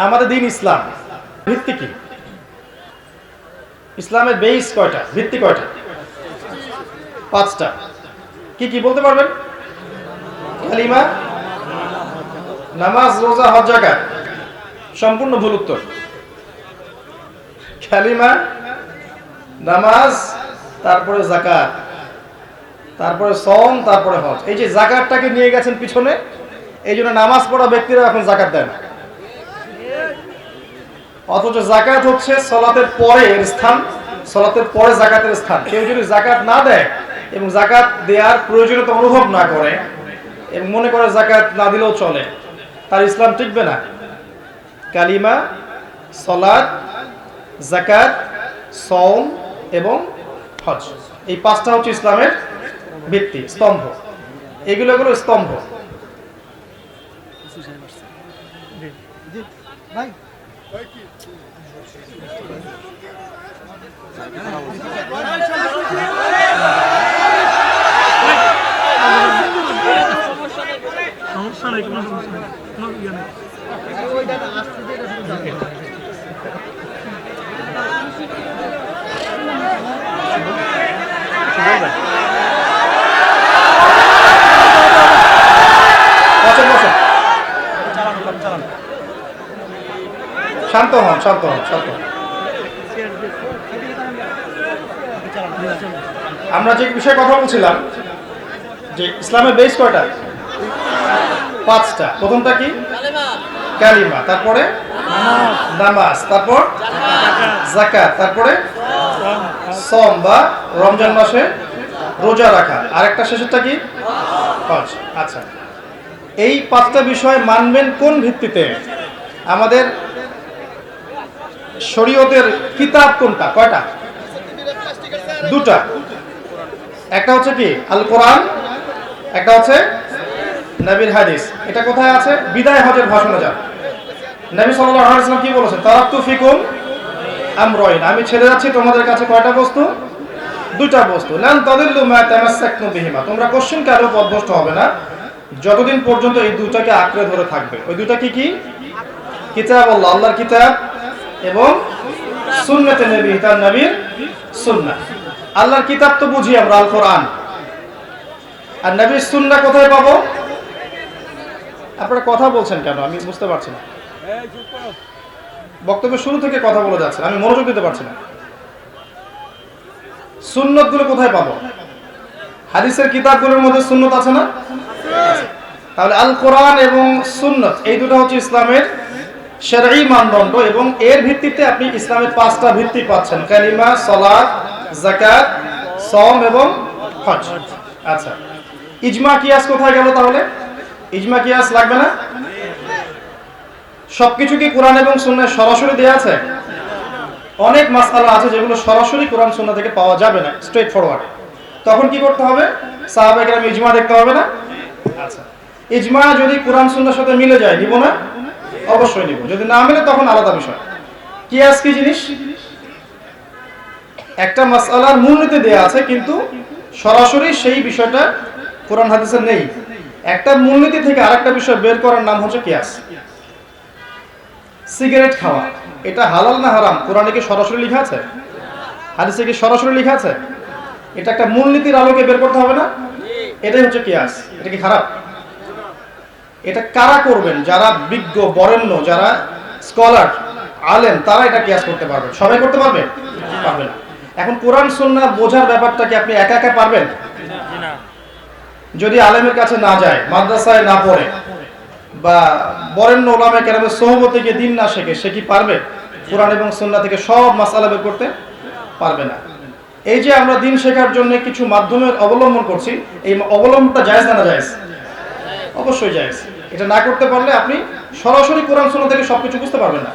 আমাদের দিন ইসলাম, ভিত্তি কি? ইসলামের বেস কয়টা, ভিত্তি কয়টা? 5টা। কি কি বলতে পারবেন? কালিমা, নামাজ, রোজা, হজ, যাকাত। সম্পূর্ণ ভুল উত্তর। কালিমা, নামাজ, তারপরে যাকাত, তারপরে সওম, তারপরে হজ। এই যে যাকাতটাকে নিয়ে গেছেন পিছনে, এই জন্য নামাজ পড়া ব্যক্তিরা এখন যাকাত দেয় না। অথচ যাকাত হচ্ছে সালাতের পরের স্থান, সালাতের পরে যাকাতের স্থান। কেউ যদি যাকাত না দেয় এবং যাকাত দেওয়ার প্রয়োজনীয়তা অনুভব না করে এবং মনে করে যাকাত না দিলেও চলে, তার ইসলাম টিকবে না। কালিমা, সালাত, যাকাত, সওম এবং হজ, এই 5টা হচ্ছে ইসলামের ভিত্তি, স্তম্ভ। এগুলো হলো স্তম্ভ। ভাই সমস্যা নেই, কোনো সমস্যা নেই, কোনো ইয়ে নেই। শান্ত হন, শান্ত হন, শান্ত হন। আমরা যে বিষয়ে কথা বলছিলাম, যে ইসলামের বেস কয়টা? 5টা। প্রথমটা কি? কালিমা, তারপরে নামাজ, তারপর যাকাত, তারপরে সওম বা রমজান মাসে রোজা রাখা, আরেকটা শেষেরটা কি? হজ। আচ্ছা, এই 5টা বিষয় মানবেন কোন ভিত্তিতে? আমাদের শরীয়তের কিতাব কোনটা? কয়টা? 2টা। একটা হচ্ছে কি আল কোরআন, একটা হচ্ছে নবীর হাদিস। এটা কোথায় আছে? বিদায় হজের ভাষণে যান। নবী সাল্লাল্লাহু আলাইহি ওয়াসাল্লাম কি বলেছেন? তারাকতু ফিকুম আমরাইন, আমি ছেড়ে যাচ্ছি তোমাদের কাছে কয়টা বস্তু? দুইটা বস্তু। লান তাদিল্লু মা তামাসসাকতু বিহিমা, তোমরা কোশ্চেন কালেও পথভ্রষ্ট হবে না যতদিন পর্যন্ত এই দুটাকে আঁকড়ে ধরে থাকবে। ওই দুটা কি কি? কিতাব আল্লাহ, আল্লাহর কিতাব, এবং সুন্নতে নবী, তার নবীর সুন্নাহ। আল্লাহর কিতাব তো বুঝি আমরা আল কোরআন, আর নবীর সুন্নাহ কোথায় পাবো? আপনারা কথা বলছেন কেন? আমি বুঝতে পারছি না। বক্তব্যের শুরু থেকে কথা বলে যাচ্ছে, আমি মনোযোগ দিতে পারছি না। সুন্নত গুলো কোথায় পাবো? হাদিসের কিতাবগুলোর মধ্যে সুন্নত আছে না? তাহলে আল কোরআন এবং সুন্নত এই দুটো হচ্ছে ইসলামের শরঈ মানদণ্ড, এবং এর ভিত্তিতে আপনি ইসলামের 5টা ভিত্তি পাচ্ছেন: কালিমা, সালাত, যাকাত, সওম এবং হজ। আচ্ছা, ইজমা কিয়াস কোথায় গেল তাহলে? ইজমা কিয়াস লাগবে না? সবকিছু কি কোরআন এবং সুন্নাহ সরাসরি দেয়া আছে? অনেক মাসআলা আছে যেগুলো সরাসরি কোরআন সুন্নাহ থেকে পাওয়া যাবে না, স্ট্রেট ফরওয়ার্ড। তখন কি করতে হবে? সাহাবায়ে কেরাম ইজমা দেখতে হবে না? আচ্ছা, ইজমা যদি কোরআন সুন্নাহর সাথে মিলে যায় নিব না? অবশ্যই নিব। যদি না মিলে তখন আলাদা বিষয়। কিয়াস কি জিনিস? একটা মাসআলার মূলনীতি দেয়া আছে কিন্তু সরাসরি সেই বিষয়টা কোরআন হাদিসে নেই, একটা মূলনীতি থেকে আরেকটা বিষয় বের করার নাম হচ্ছে কিয়াস। সিগারেট খাওয়া, এটা হালাল না হারাম কোরআনে কি সরাসরি লেখা আছে? হাদিসে কি সরাসরি লেখা আছে? এটা একটা মূলনীতির আলোকে বের করতে হবে না? এটাই হচ্ছে কিয়াস। এটা কি খারাপ? এটা কারা করবেন? যারা বিজ্ঞ, বরেণ্য, যারা স্কলার, আলেম, তারা এটা কিয়াস করতে পারবে। সবাই করতে পারবে? পারবে না। এখন কোরআন সুন্নাহ বোঝার ব্যাপারটা কি আপনি একা একা পারবেন? যদি আলেমের কাছে না যায়, মাদ্রাসায় না পড়ে, বা বরেণ্য ওলামায়ে কেরামের সোহবতে গিয়ে দিন না শেখে, সে কি পারবে কোরআন এবং সুন্নাহ থেকে সব মাসআলা বের করতে? পারবে না। এই যে আমরা দিন শেখার জন্য কিছু মাধ্যমের অবলম্বন করছি, এই অবলম্বনটা জায়েজ না জায়েজ? অবশ্যই জায়েজ। এটা না করতে পারলে আপনি সরাসরি কোরআন সুন্নাহ থেকে সবকিছু বুঝতে পারবেন না।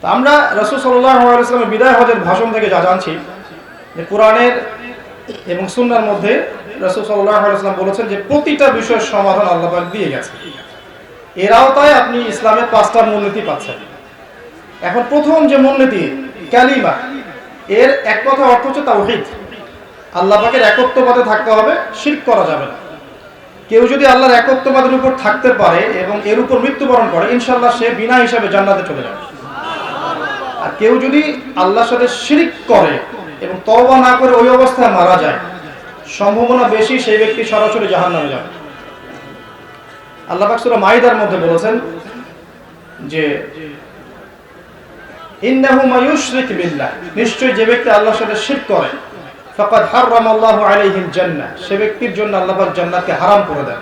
তো আমরা রাসূল সাল্লাল্লাহু আলাইহি ওয়াসাল্লামের বিদায় হজের ভাষণ থেকে যা জানছি যে কোরআনের এবং সুন্নাহর মধ্যে রাসূল সাল্লাল্লাহু আলাইহি ওয়াসাল্লাম বলেছেন যে প্রতিটা বিষয়ের সমাধান আল্লাহ পাক দিয়ে গেছে। এর আওতায় আপনি ইসলামের 5টা মূলনীতি পাচ্ছেন। এখন প্রথম যে মূলনীতি কালিমা, এর এক কথা অর্থ হচ্ছে তাওহীদ। আল্লাহ পাকের একত্ববাদে থাকতে হবে, শিরক করা যাবে না। কেউ যদি আল্লাহর একত্ববাদের উপর থাকতে পারে এবং এর উপর মৃত্যুবরণ করে, ইনশাআল্লাহ সে বিনা হিসাবে জান্নাতে চলে যাবে। আর কেউ যদি আল্লাহর সাথে শিরক করে এবং তওবা না করে ওই অবস্থায় মারা যায়, সম্ভাবনা বেশি সেই ব্যক্তি সরাসরি জাহান্নামে যাবে। আল্লাহ পাক সূরা মাইদার মধ্যে বলেছেন যে ইন্নাহু মায়ুশরিক বিল্লাহ, নিশ্চয় যে ব্যক্তি আল্লাহর সাথে শিরক করে, ফাকাদ হারামাল্লাহু আলাইহিল জান্নাহ, সে ব্যক্তির জন্য আল্লাহ পাক জান্নাতকে হারাম করে দেন।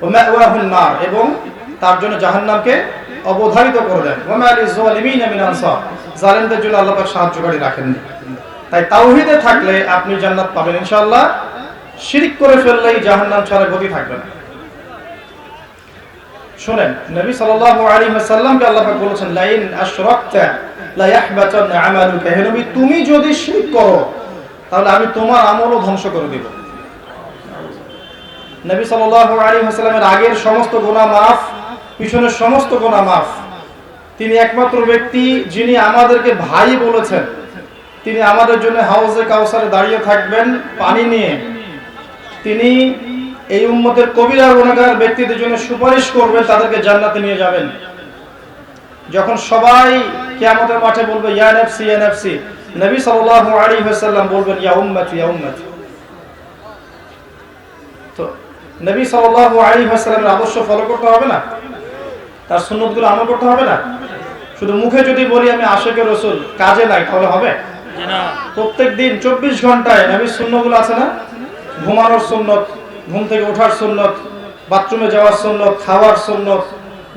ওয়া মাওয়াহুন নার, এবং তার জন্য জাহান্নামকে অবধারিত করে দেন। ওয়া মা লিয-যালিমিনা মিন আনসার, জালেমদের জন্য আল্লাহ পাক সাহায্যকারী রাখেন না। তাই তাওহীদে থাকলে আপনি জান্নাত পাবেন ইনশাআল্লাহ। শিরক করে ফেললেই জাহান্নাম ছাড়া গতি থাকবে না। শুনেন, নবী সাল্লাল্লাহু আলাইহি ওয়াসাল্লামকে আল্লাহ পাক বলেছেন লাইন আশরাকতা লা ইয়াহবাতান্না আমালুকা, হে নবী তুমি যদি শিরক করো তাহলে আমি তোমার আমলও ধ্বংস করে দেব। নবী সাল্লাল্লাহু আলাইহি ওয়াসাল্লামের আগের সমস্ত গুনাহ maaf, পিছনের সমস্ত গুনাহ maaf। তিনি একমাত্র ব্যক্তি যিনি আমাদেরকে ভাই বলেছেন। তিনি আমাদের জন্য হাউজে কাউসারে দাঁড়িয়ে থাকবেন পানি নিয়ে। তিনি এই উম্মতের কবিরা গুনাহগার ব্যক্তিদের জন্য সুপারিশ করবেন, তাদেরকে জান্নাতে নিয়ে যাবেন। যখন সবাই কিয়ামতের মাঠে বলবে ইয়া নাফসি ইয়া নাফসি, নবী সাল্লাল্লাহু আলাইহি ওয়াসাল্লাম বলবেন ইয়া উম্মতি ইয়া উম্মতি। তো নবী সাল্লাল্লাহু আলাইহি ওয়াসাল্লামের আদর্শ ফলো করতে হবে না? তার সুন্নাতগুলো আমল করতে হবে না? শুধু মুখে যদি বলি আমি আশিকে রাসূল, কাজে নাই, তাহলে হবে না। প্রত্যেকদিন 24 ঘন্টায় নবীর সুন্নাতগুলো আছে না? ঘুমানোর সুন্নাত, ঘুম থেকে ওঠার সুন্নাত, বাথরুমে যাওয়ার সুন্নাত, খাওয়ার সুন্নাত,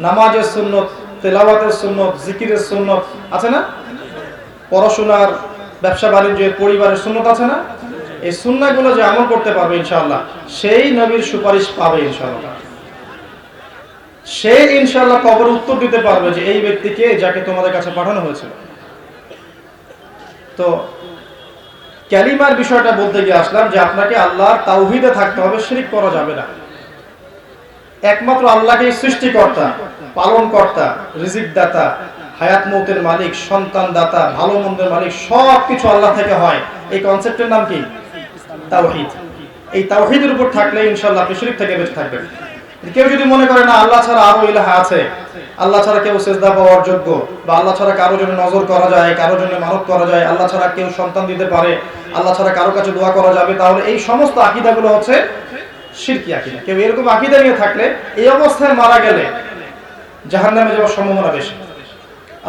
নামাজের সুন্নাত, তেলাওয়াতের সুন্নাত, জিকিরের সুন্নাত আছে না? পড়াশোনার, ব্যবসা বাণিজ্যের, পরিবারের সুন্নাত আছে না? এই সুন্নাহগুলো যে আমল করতে পারবে ইনশাআল্লাহ, সেই নবীর সুপারিশ পাবে ইনশাআল্লাহ। সে ইনশাআল্লাহ কবরে উত্তর দিতে পারবে যে এই ব্যক্তিকে যাকে তোমাদের কাছে পাঠানো হয়েছিল। তো কালিমার বিষয়টা বলতে গিয়ে আসলাম যে আপনাকে আল্লাহর তাওহীদে থাকতে হবে, শিরক করা যাবে না। একমাত্র আল্লাহকেই সৃষ্টিকর্তা, পালনকর্তা, রিজিক দাতা, হায়াত মৌতের মালিক, সন্তান দাতা, ভালো মন্দের মালিক, সব কিছু আল্লাহ থেকে হয়। এই কনসেপ্টের নাম কি? তাওহীদ। এই তাওহীদের উপর থাকলে ইনশাআল্লাহ আপনি শিরক থেকে বেঁচে থাকবেন। কেউ যদি মনে করে না আল্লাহ ছাড়া আরো ইলাহ আছে, আল্লাহ ছাড়া কেউ সিজদা পাওয়ার যোগ্য, বা আল্লাহ ছাড়া কারো জন্য নজর করা যায়, কারো জন্য মানত করা যায়, আল্লাহ ছাড়া কেউ সন্তান দিতে পারে, আল্লাহ ছাড়া কারো কাছে দোয়া করা যাবে, তাহলে এই সমস্ত আকীদাগুলো হচ্ছে শিরকি আকীদা। কেউ এরকম আকীদা নিয়ে থাকলে এই অবস্থায় মারা গেলে জাহান্নামে যাওয়ার সম্ভাবনা বেশি।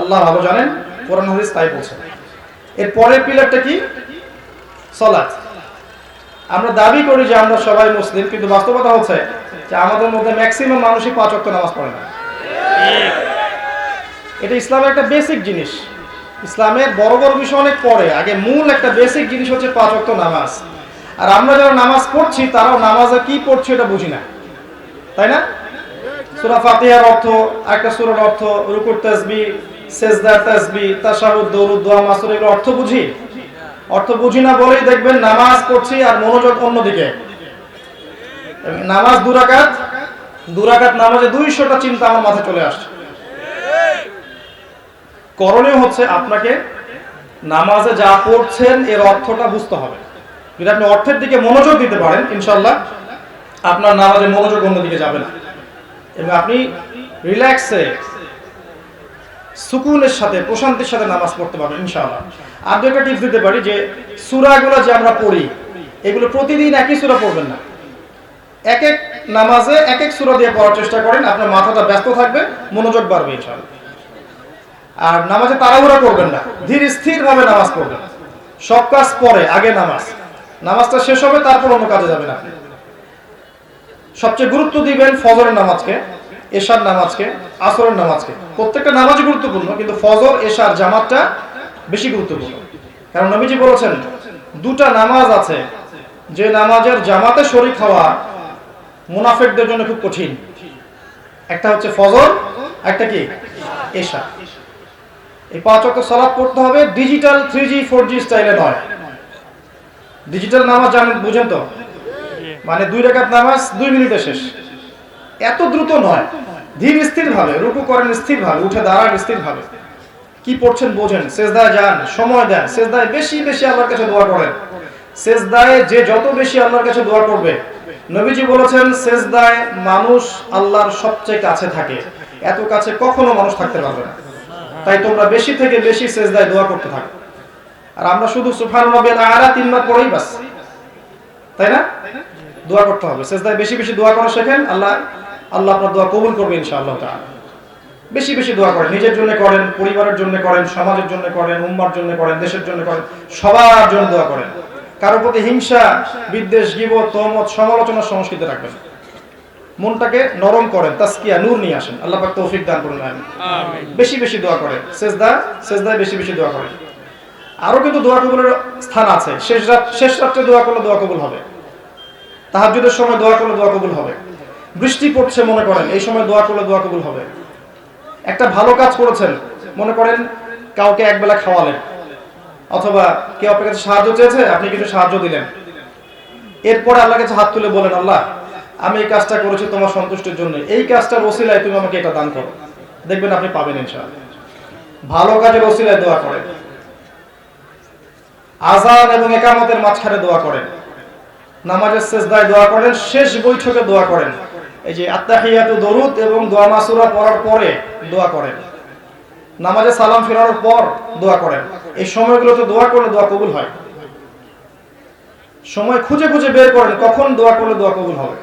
আল্লাহ ভালো জানেন, কোরআন হাদিস তাই বলছে। এর পরের পিলারটা কি? সালাত। আমরা দাবি করি যে আমরা সবাই মুসলিম, কিন্তু বাস্তবতা হচ্ছে যে আমাদের মধ্যে ম্যাক্সিমাম মানুষই 5 ওয়াক্ত নামাজ পড়ে না। এটা ইসলামের একটা বেসিক জিনিস। ইসলামের বড় বড় বিষয় অনেক পরে, আগে মূল একটা বেসিক জিনিস হচ্ছে 5 ওয়াক্ত নামাজ। আর আমরা যারা নামাজ পড়ছি তারাও নামাজে কি পড়ছি এটা বুঝি না, তাই না? সূরা ফাতিহার অর্থ, একটা সূরার অর্থ, রুকুর তাসবিহ, সেজদার তাসবিহ, তাশাহুদ, দরুদ, দোয়া, মাসুর, এগুলো অর্থ বুঝি? অর্থ বুঝি না বলেই দেখবেন নামাজ পড়ছি আর মনোযোগ অন্যদিকে। নামাজ 2 রাকাত নামাজে 200টা চিন্তা আমার মাথায় চলে আসছে। করণীয় হচ্ছে আপনাকে নামাজে যা পড়ছেন এর অর্থটা বুঝতে হবে। যদি আপনি অর্থের দিকে মনোযোগ দিতে পারেন, ইনশাআল্লাহ আপনার নামাজে মনোযোগ অন্যদিকে যাবে না, এবং আপনি রিল্যাক্সে, সুকুনের সাথে, প্রশান্তির সাথে নামাজ পড়তে পারবেন ইনশাআল্লাহ। আর একটা টিপস দিতে পারি যে সূরাগুলো যে আমরা পড়ি, এগুলো প্রতিদিন একই সূরা পড়বেন না। এক এক নামাজে এক এক সূরা দিয়ে পড়ার চেষ্টা করেন, আপনার মাথাটা ব্যস্ত থাকবে, মনোযোগ বাড়বে ইনশাআল্লাহ। আর নামাজে তাড়াহুড়া করবেন না, ধীর স্থির ভাবে নামাজ পড়বেন। সব কাজ পরে, আগে নামাজটা শেষ হবে, তারপর অন্য কাজে যাবেন আপনি। সবচেয়ে গুরুত্ব দিবেন ফজরের নামাজকে, এশার নামাজকে, আসরের নামাজকে। প্রত্যেকটা নামাজই গুরুত্বপূর্ণ, কিন্তু ফজর, এশার জামাতটা বেশি গুরুত্বপূর্ণ। কারণ নবীজি বলেছেন 2টা নামাজ আছে যে নামাজের জামাতে শরীক হওয়া মুনাফিকদের জন্য খুব কঠিন। একটা হচ্ছে ফজর, একটা কি? এশা। এই 5 ওয়াক্ত সালাত পড়তে হবে ডিজিটাল 3G 4G স্টাইলে নয়। ডিজিটাল নামাজ জানেন, বুঝেন তো? মানে 2 রাকাত নামাজ 2 মিনিটে শেষ। এত দ্রুত নয়, ধীর স্থির ভাবে রুকু করেন, স্থির ভাবে উঠে দাঁড়ান, স্থির ভাবে কি পড়ছেন বোঝেন, সেজদায় যান, সময় দেন, সেজদায় বেশি বেশি আল্লাহর কাছে দোয়া করেন। সেজদায় যে যত বেশি আল্লাহর কাছে দোয়া করবে, নবীজি বলেছেন সেজদায় মানুষ আল্লাহর সবচেয়ে কাছে থাকে, এত কাছে কখনো মানুষ থাকতে পারবে না। তাই তোমরা বেশি থেকে বেশি সেজদায় দোয়া করতে থাকো। আর আমরা শুধু সুবহান রাব্বিয়াল আ'লা 3 বার পড়েই বাস, তাই না? দোয়া করতে হবে, সেজদায় বেশি বেশি দোয়া করা শেখেন, আল্লাহ আপনার দোয়া কবুল করবে ইনশাআল্লাহ তাআলা। বেশি বেশি দোয়া করেন, নিজের জন্য করেন, পরিবারের জন্য করেন, সমাজের জন্য করেন, উম্মার জন্য করেন, দেশের জন্য করেন, সবার জন্য দোয়া করেন। কারো প্রতি হিংসা, বিদ্বেষ, গীবত, তহমত, সমালোচনার সংস্কৃতি রাখবেন। মনটাকে নরম করেন, তাসকিয়া, নূর নিয়ে আসেন। আল্লাহ পাক তৌফিক দান করুন, আমিন। বেশি বেশি দোয়া করেন, সেজদায় বেশি বেশি দোয়া করেন। আরো কিন্তু দোয়া কবুলের স্থান আছে। শেষ রাত্রে দোয়া করলে দোয়া কবুল হবে, তাহাজ্জুদের সময় দোয়া করলে দোয়া কবুল হবে, বৃষ্টি পড়ছে মনে করেন, এই সময় দোয়া করলে দোয়া কবুল হবে। একটা ভালো কাজ করেছেন, মনে করেন কাউকে একবেলা খাওয়ালেন, অথবা কেউ আপনার কাছে সাহায্য চেয়েছে, আপনি কিছু সাহায্য দিলেন, এরপরে আল্লাহর কাছে হাত তুলে বলেন, আল্লাহ আমি এই কাজটা করেছি তোমার সন্তুষ্টির জন্য, এই কাজটার ওসিলায় তুমি আমাকে এটা দান করো, দেখবেন আপনি পাবেন ইনশাআল্লাহ। ভালো কাজের ওসিলায় দোয়া করেন, আযান এবং ইকামতের মাঝখানে দোয়া করেন, নামাজের সেজদায় দোয়া করেন, শেষ বৈঠকে দোয়া করেন, এই যে আত্তাহিয়াতু, দরুদ এবং দোয়া মাসুরা পড়ার পরে দোয়া করেন, নামাজে সালাম ফেরানোর পর দোয়া করেন। এই সময়গুলোতে দোয়া করলে দোয়া কবুল হয়। সময় খুঁজে খুঁজে বের করেন কখন দোয়া করলে দোয়া কবুল হবে।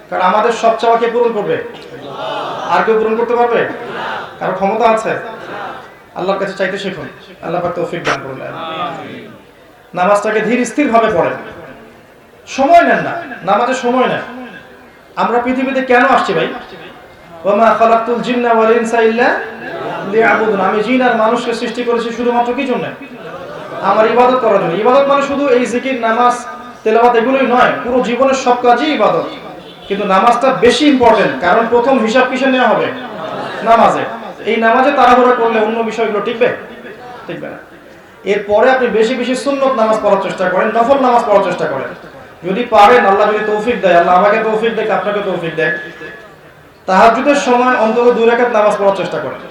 কারণ আমাদের সব চাওয়া কে পূরণ করবে? আর কেউ পূরণ করতে পারবে? কারো ক্ষমতা আছে? আল্লাহর কাছে চাইতে শিখুন, আল্লাহ পাক তৌফিক দান করুন। নামাজটাকে ধীর স্থির ভাবে পড়েন, সময় নেন না, নামাজে সময় নেন। আমরা পৃথিবীতে কেন আসছি ভাই? ওয়ামা খালাকতুল জিন্না ওয়াল ইনসা ইল্লা লিয়াবুদুন। আমি জিন আর মানুষকে সৃষ্টি করেছি শুধুমাত্র কি জন্য? আমার ইবাদত করার জন্য। ইবাদত মানে শুধু এই জিকির, নামাজ, তেলাওয়াত এগুলোই নয়, পুরো জীবনের সব কাজই ইবাদত। কিন্তু নামাজটা বেশি ইম্পর্টেন্ট, কারণ প্রথম হিসাব কিসে নেওয়া হবে? নামাজে। এই নামাজে তাড়াহুড়া করলে অন্য বিষয়গুলো টিকবে না। এরপরে আপনি বেশি বেশি সুন্নত নামাজ পড়ার চেষ্টা করেন, নফল নামাজ পড়ার চেষ্টা করেন। যদি পারেন, আল্লাহ যদি তৌফিক দেয়, আল্লাহ আমাকে তৌফিক দেয়, আপনাকে তৌফিক দেয়, তাহাজ্জুদের সময় অন্তত 2 রাকাত নামাজ পড়ার চেষ্টা করেন।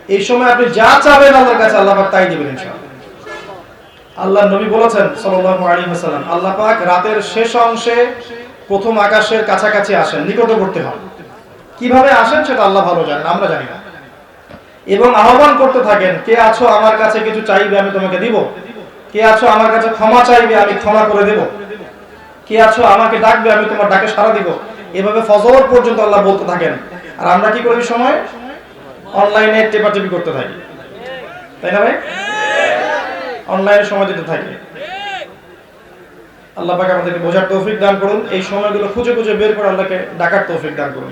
এই সময় আপনি যা চাবেন আল্লাহর কাছে আল্লাহ পাক তাই দিবেন ইনশাআল্লাহ। আল্লাহর নবী বলেছেন সাল্লাল্লাহু আলাইহি ওয়াসাল্লাম, আল্লাহ পাক রাতের শেষ অংশে প্রথম আকাশের কাছাকাছি আসেন, নিকটবর্তী হন। কিভাবে আসেন সেটা আল্লাহ ভালো জানেন, আমরা জানি না। এবং আহ্বান করতে থাকেন, কে আছো আমার কাছে কিছু চাইবে আমি তোমাকে দিব, কে আছো আমার কাছে ক্ষমা চাইবে আমি ক্ষমা করে দেব, কে আছো আমাকে ডাকবে আমি তোমার ডাকে সাড়া দিব। এভাবে ফজর পর্যন্ত আল্লাহ বলতে থাকেন। আর আমরা কি করি সময়? অনলাইনে টেপাটেপি করতে থাকি, তাই না ভাই? অনলাইনে সময় দিতে থাকি। আল্লাহ পাক আমাদেরকে বোঝার তৌফিক দান করুন, এই সময়গুলো খুঁজে খুঁজে বের করে আল্লাহকে ডাকার তৌফিক দান করুন।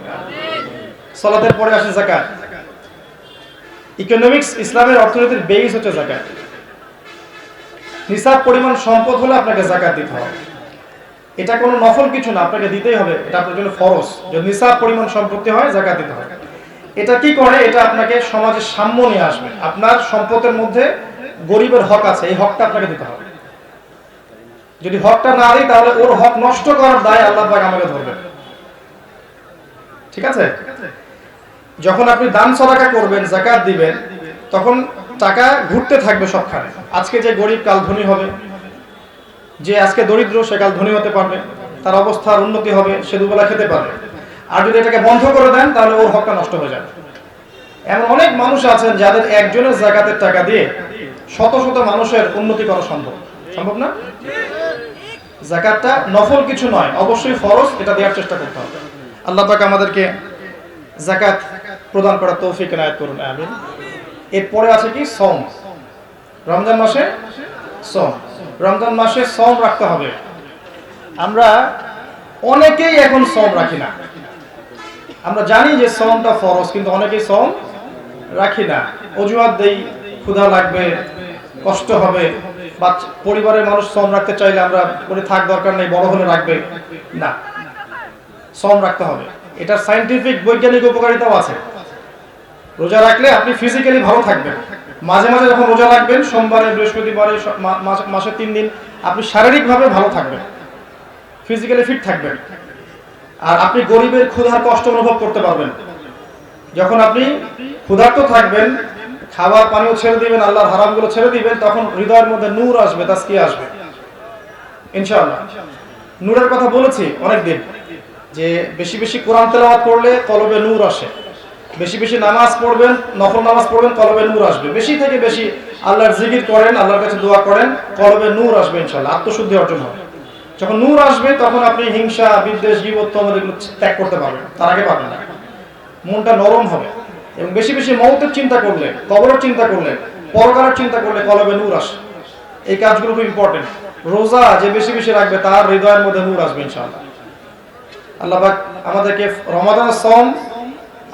সালাতের পরে আসে যাকাত। ইকোনমিক্স, ইসলামের অর্থনীতির বেস হচ্ছে যাকাত। নিসাব পরিমাণ সম্পদ হলে আপনাকে যাকাত দিতে হবে। এটা কোনো নফল কিছু না, আপনাকে দিতেই হবে, এটা আপনার জন্য ফরজ। যদি নিসাব পরিমাণ সম্পত্তি হয় যাকাত দিতে হবে। এটা কি করে? এটা আপনাকে সমাজের সাম্য নিয়ে আসবে। আপনার সম্পদের মধ্যে গরিবের হক আছে, এই হকটা আপনাকে দিতে হবে। যদি হকটা না দিই তাহলে ওর হক নষ্ট করার দায় আল্লাহ পাক আমাকে ধরবেন। ঠিক আছে? যখন আপনি দান সদকা করবেন, যাকাত দিবেন, তখন টাকা ঘুরতে থাকবে সবখানে। আজকে যে গরিব কাল ধনী হবে, যে আজকে দরিদ্র সে কাল ধনী হতে পারবে, তার অবস্থার উন্নতি হবে, সে দুবেলা খেতে পারবে। আর যদি এটাকে বন্ধ করে দেন তাহলে ওর হকটা নষ্ট হয়ে যাবে। এমন অনেক মানুষ আছেন যাদের একজনের যাকাতের টাকা দিয়ে শত শত মানুষের উন্নতি করা সম্ভব। সম্ভব না? যাকাতটা নফল কিছু নয়, অবশ্যই ফরজ, এটা দেওয়ার চেষ্টা করতে হবে। আল্লাহ পাক আমাদেরকে যাকাত প্রদান করার তৌফিক এনায়েত করুন, আমিন। এরপরে আছে কি? সওম। রমজান মাসে সওম। রমজান মাসে সওম রাখতে হবে। আমরা অনেকেই এখন সওম রাখি না। আমরা জানি যে সওমটা ফরজ, কিন্তু অনেকেই সওম রাখি না। অজুহাত দেই, ক্ষুধা লাগবে, কষ্ট হবে, বা পরিবারের মানুষ সওম রাখতে চাইলে আমরা বলি থাক, দরকার নেই, বড় হলে রাখবে না। সওম রাখতে হবে, এটার সায়েন্টিফিক বৈজ্ঞানিক উপকারিতাও আছে। রোজা রাখলে আপনি ফিজিক্যালি ভালো থাকবেন। মাঝে মাঝে যখন রোজা রাখবেন, সোমবারে, বৃহস্পতিবারে, মাসে 3 দিন, আপনি শারীরিকভাবে ভালো থাকবেন, ফিজিক্যালি ফিট থাকবেন। আর আপনি গরিবের ক্ষুধার কষ্ট অনুভব করতে পারবেন। যখন আপনি ক্ষুধার্ত থাকবেন, খাবার পানিও ছেড়ে দিবেন, আল্লাহর হারামগুলো ছেড়ে দিবেন, তখন হৃদয়ের মধ্যে নূর আসবে, তাসকিয়া আসবে ইনশাআল্লাহ। নূরের কথা বলেছি অনেকদিন, যে বেশি বেশি কোরআন তেলাওয়াত করলে কলবে নূর আসে। বেশি বেশি নামাজ পড়বেন, নফল নামাজ পড়বেন, কলবে নূর আসবে। বেশি থেকে বেশি আল্লাহর জিকির করেন, আল্লাহর কাছে দোয়া করেন, কলবে নূর আসবে ইনশাআল্লাহ, আত্মশুদ্ধি অর্জন হবে। যখন নূর আসবে তখন আপনি হিংসা, বিদ্বেষ, গীবত এগুলো ত্যাগ করতে পারবেন, তার আগে পারবেন না। মনটা নরম হবে। এবং বেশি বেশি মওতের চিন্তা করলে, কবরের চিন্তা করলে, পরকালের চিন্তা করলে কলবে নূর আসে। এই কাজগুলো খুব ইম্পর্টেন্ট। রোজা যে বেশি বেশি রাখবে তার হৃদয়ের মধ্যে নূর আসবে ইনশাআল্লাহ। আল্লাহ পাক আমাদেরকে রমাদানের সওম,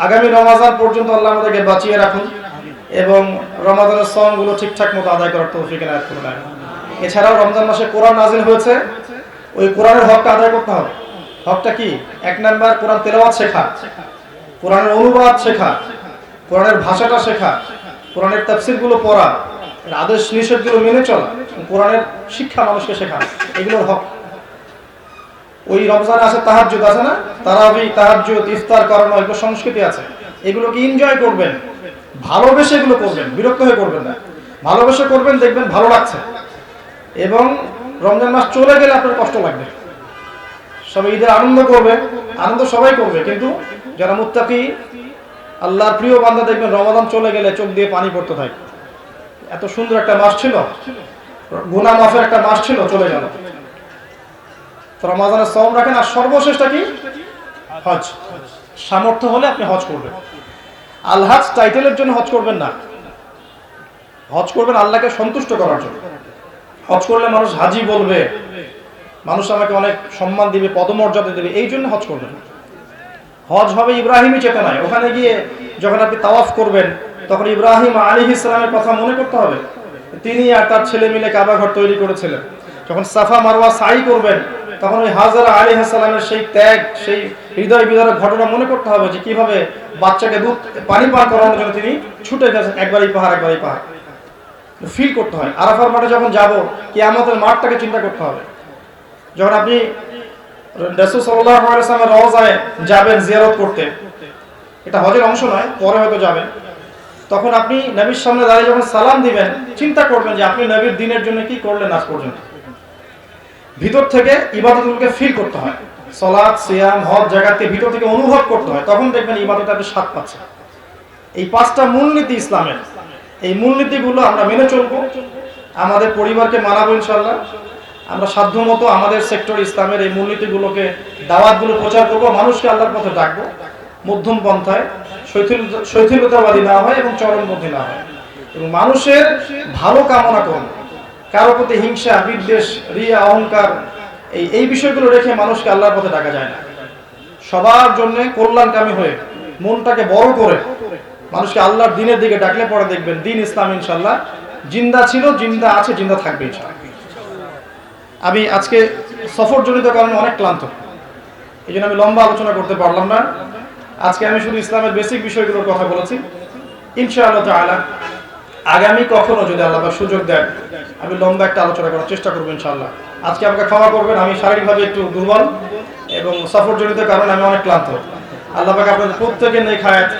আগামী রমাদান পর্যন্ত আল্লাহ আমাদেরকে বাঁচিয়ে রাখুন এবং রমাদানের সওমগুলো ঠিকঠাক মতো আদায় করার তৌফিক এনায়েত করুন। এছাড়াও রমজান মাসে কোরআন নাজিল হয়েছে, ওই কোরআনের হকটা আদায় করতে হবে। হকটা কি? 1 নাম্বার, কোরআন তেলাওয়াত শেখা, কোরআনের অনুবাদ শেখা, কোরআনের ভাষাটা শেখা, কোরআনের তাফসীরগুলো পড়া, আদেশ নিষেধগুলো মেনে চলা, কোরআনের শিক্ষা মানুষকে শেখা, এগুলোর হক। ওই রমজানে আছে তাহাজ্জুদ, আছে না? তারাবি, তাহাজ্জুদ, ইফতার করানো, এগুলো সংস্কৃতি আছে। এগুলোকে এনজয় করবেন, ভালোবেসে এগুলো করবেন, বিরক্ত হয়ে করবেন না। ভালোবেসে করবেন, দেখবেন ভালো লাগছে। এবং রমজান মাস চলে গেলে আপনার কষ্ট লাগবে। সবাই ঈদের আনন্দ করবে, আনন্দ সবাই করবে, কিন্তু যারা মুত্তাকি, আল্লাহর প্রিয় বান্দা, দেখবেন রমাদান চলে গেলে চোখ দিয়ে পানি পড়তে থাকে। এত সুন্দর একটা মাস ছিল, গুনাহ মাফের একটা মাস ছিল, চলে গেল। তো রমাদানের সওম রাখেন। আর সর্বশেষটা কি? হজ। সামর্থ্য হলে আপনি হজ করবেন। আল হজ টাইটেলের জন্য হজ করবেন না, হজ করবেন আল্লাহকে সন্তুষ্ট করার জন্য। হজ করলে মানুষ হাজি বলবে, মানুষ আমাকে অনেক সম্মান দিবে, পদমর্যাদা দেবে, এই জন্য হজ করবেন। হজ হবে ইব্রাহিমী চেতনায়। ওখানে গিয়ে যখন আপনি তাওয়াফ করবেন, তখন ইব্রাহিম আলাইহিস সালামের কথা মনে করতে হবে। তিনি আর তার ছেলে মিলে কাবা ঘর তৈরি করেছিলেন। যখন সাফা মারওয়া সাই করবেন, তখন ওই হাজরা আলাইহিস সালামের সেই ত্যাগ, সেই হৃদয় বিদারক ঘটনা মনে করতে হবে, যে কিভাবে বাচ্চাকে দুধ পানি পান করানোর জন্য তিনি ছুটে গেছেন, একবারই পাহাড়, একবারই পাহাড়। ফিল করতে হয়। আরাফার মাঠে যখন যাব, কিয়ামতের মাঠটাকে চিন্তা করতে হবে। যখন আপনি রাসূল সাল্লাল্লাহু আলাইহি ওয়াসাল্লামের রওজায় যাবেন জিয়ারত করতে, এটা হজের অংশ নয়, পরে হয়তো যাবেন, তখন আপনি নবীর সামনে দাঁড়িয়ে যখন সালাম দিবেন, চিন্তা করবেন যে আপনি নবীর দিনের জন্য কি করলেন আজ পর্যন্ত। ভিতর থেকে ইবাদতগুলোকে ফিল করতে হয়, সালাত, সিয়াম, হজ জাকাতকে ভিতর থেকে অনুভব করতে হয়, তখন দেখবেন ইবাদতে আপনি স্বাদ পাচ্ছেন। এই 5টা মূলনীতি ইসলামের, এই মূলনীতিগুলো আমরা মেনে চলবো, আমাদের পরিবারকে মানাবো ইনশাআল্লাহ। আমরা সাধ্যমতো আমাদের সেক্টর ইসলামের এই মূলনীতিগুলোকে, দাওয়াতগুলো প্রচার করবো, মানুষকে আল্লাহর পথে ডাকবো, মধ্যম পন্থায়, শৈথিলতাবাদী না হয় এবং চরমপন্থী না হয়, এবং মানুষের ভালো কামনা করবো। কারো প্রতি হিংসা, বিদ্বেষ, রিয়া, অহংকার, এই বিষয়গুলো রেখে মানুষকে আল্লাহর পথে ডাকা যায় না। সবার জন্য কল্যাণকামী হয়ে মনটাকে বড় করে মানুষকে আল্লাহর দিনের দিকে ডাকলে পরে দেখবেন দিন ইসলাম ইনশাআল্লাহ জিন্দা ছিল, জিন্দা আছে, জিন্দা থাকবে ইনশাআল্লাহ। আমি আজকে সফরজনিত কারণে অনেক ক্লান্ত, এই জন্য আমি লম্বা আলোচনা করতে পারলাম না। আজকে আমি শুধু ইসলামের বেসিক বিষয়গুলোর কথা বলেছি। ইনশাআল্লাহ তাআলা আগামী কখনো যদি আল্লাহ সুযোগ দেন, আমি লম্বা একটা আলোচনা করার চেষ্টা করবো ইনশাআল্লাহ। আজকে আমাকে ক্ষমা করবেন, আমি শারীরিকভাবে একটু দুর্বল এবং সফরজনিত কারণে আমি অনেক ক্লান্ত। আল্লাহ পাক আপনাদের প্রত্যেকের নেক হায়াত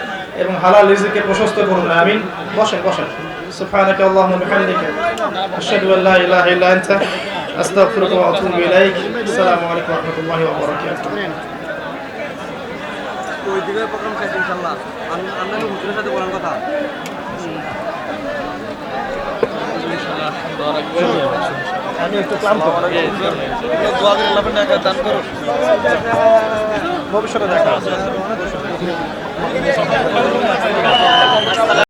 এবং হালাল রিজিককে প্রশস্ত করুন, আমিন। বসেন বসেন। সুবহানাকা আল্লাহুম্মা ওয়া বিহামদিকা আশহাদু আল্লা ইলাহা ইল্লা আনতা আস্তাগফিরুকা ওয়া আতুবু ইলাইক। আসসালামু আলাইকুম ওয়া রাহমাতুল্লাহি ওয়া বারাকাতুহু। ওই দিকের প্রোগ্রাম শেষ ইনশাআল্লাহ। আমরা হুজুরের সাথে বলার কথা। আমি একটু ক্লান্ত, ভবিষ্যতে দেখা হবে।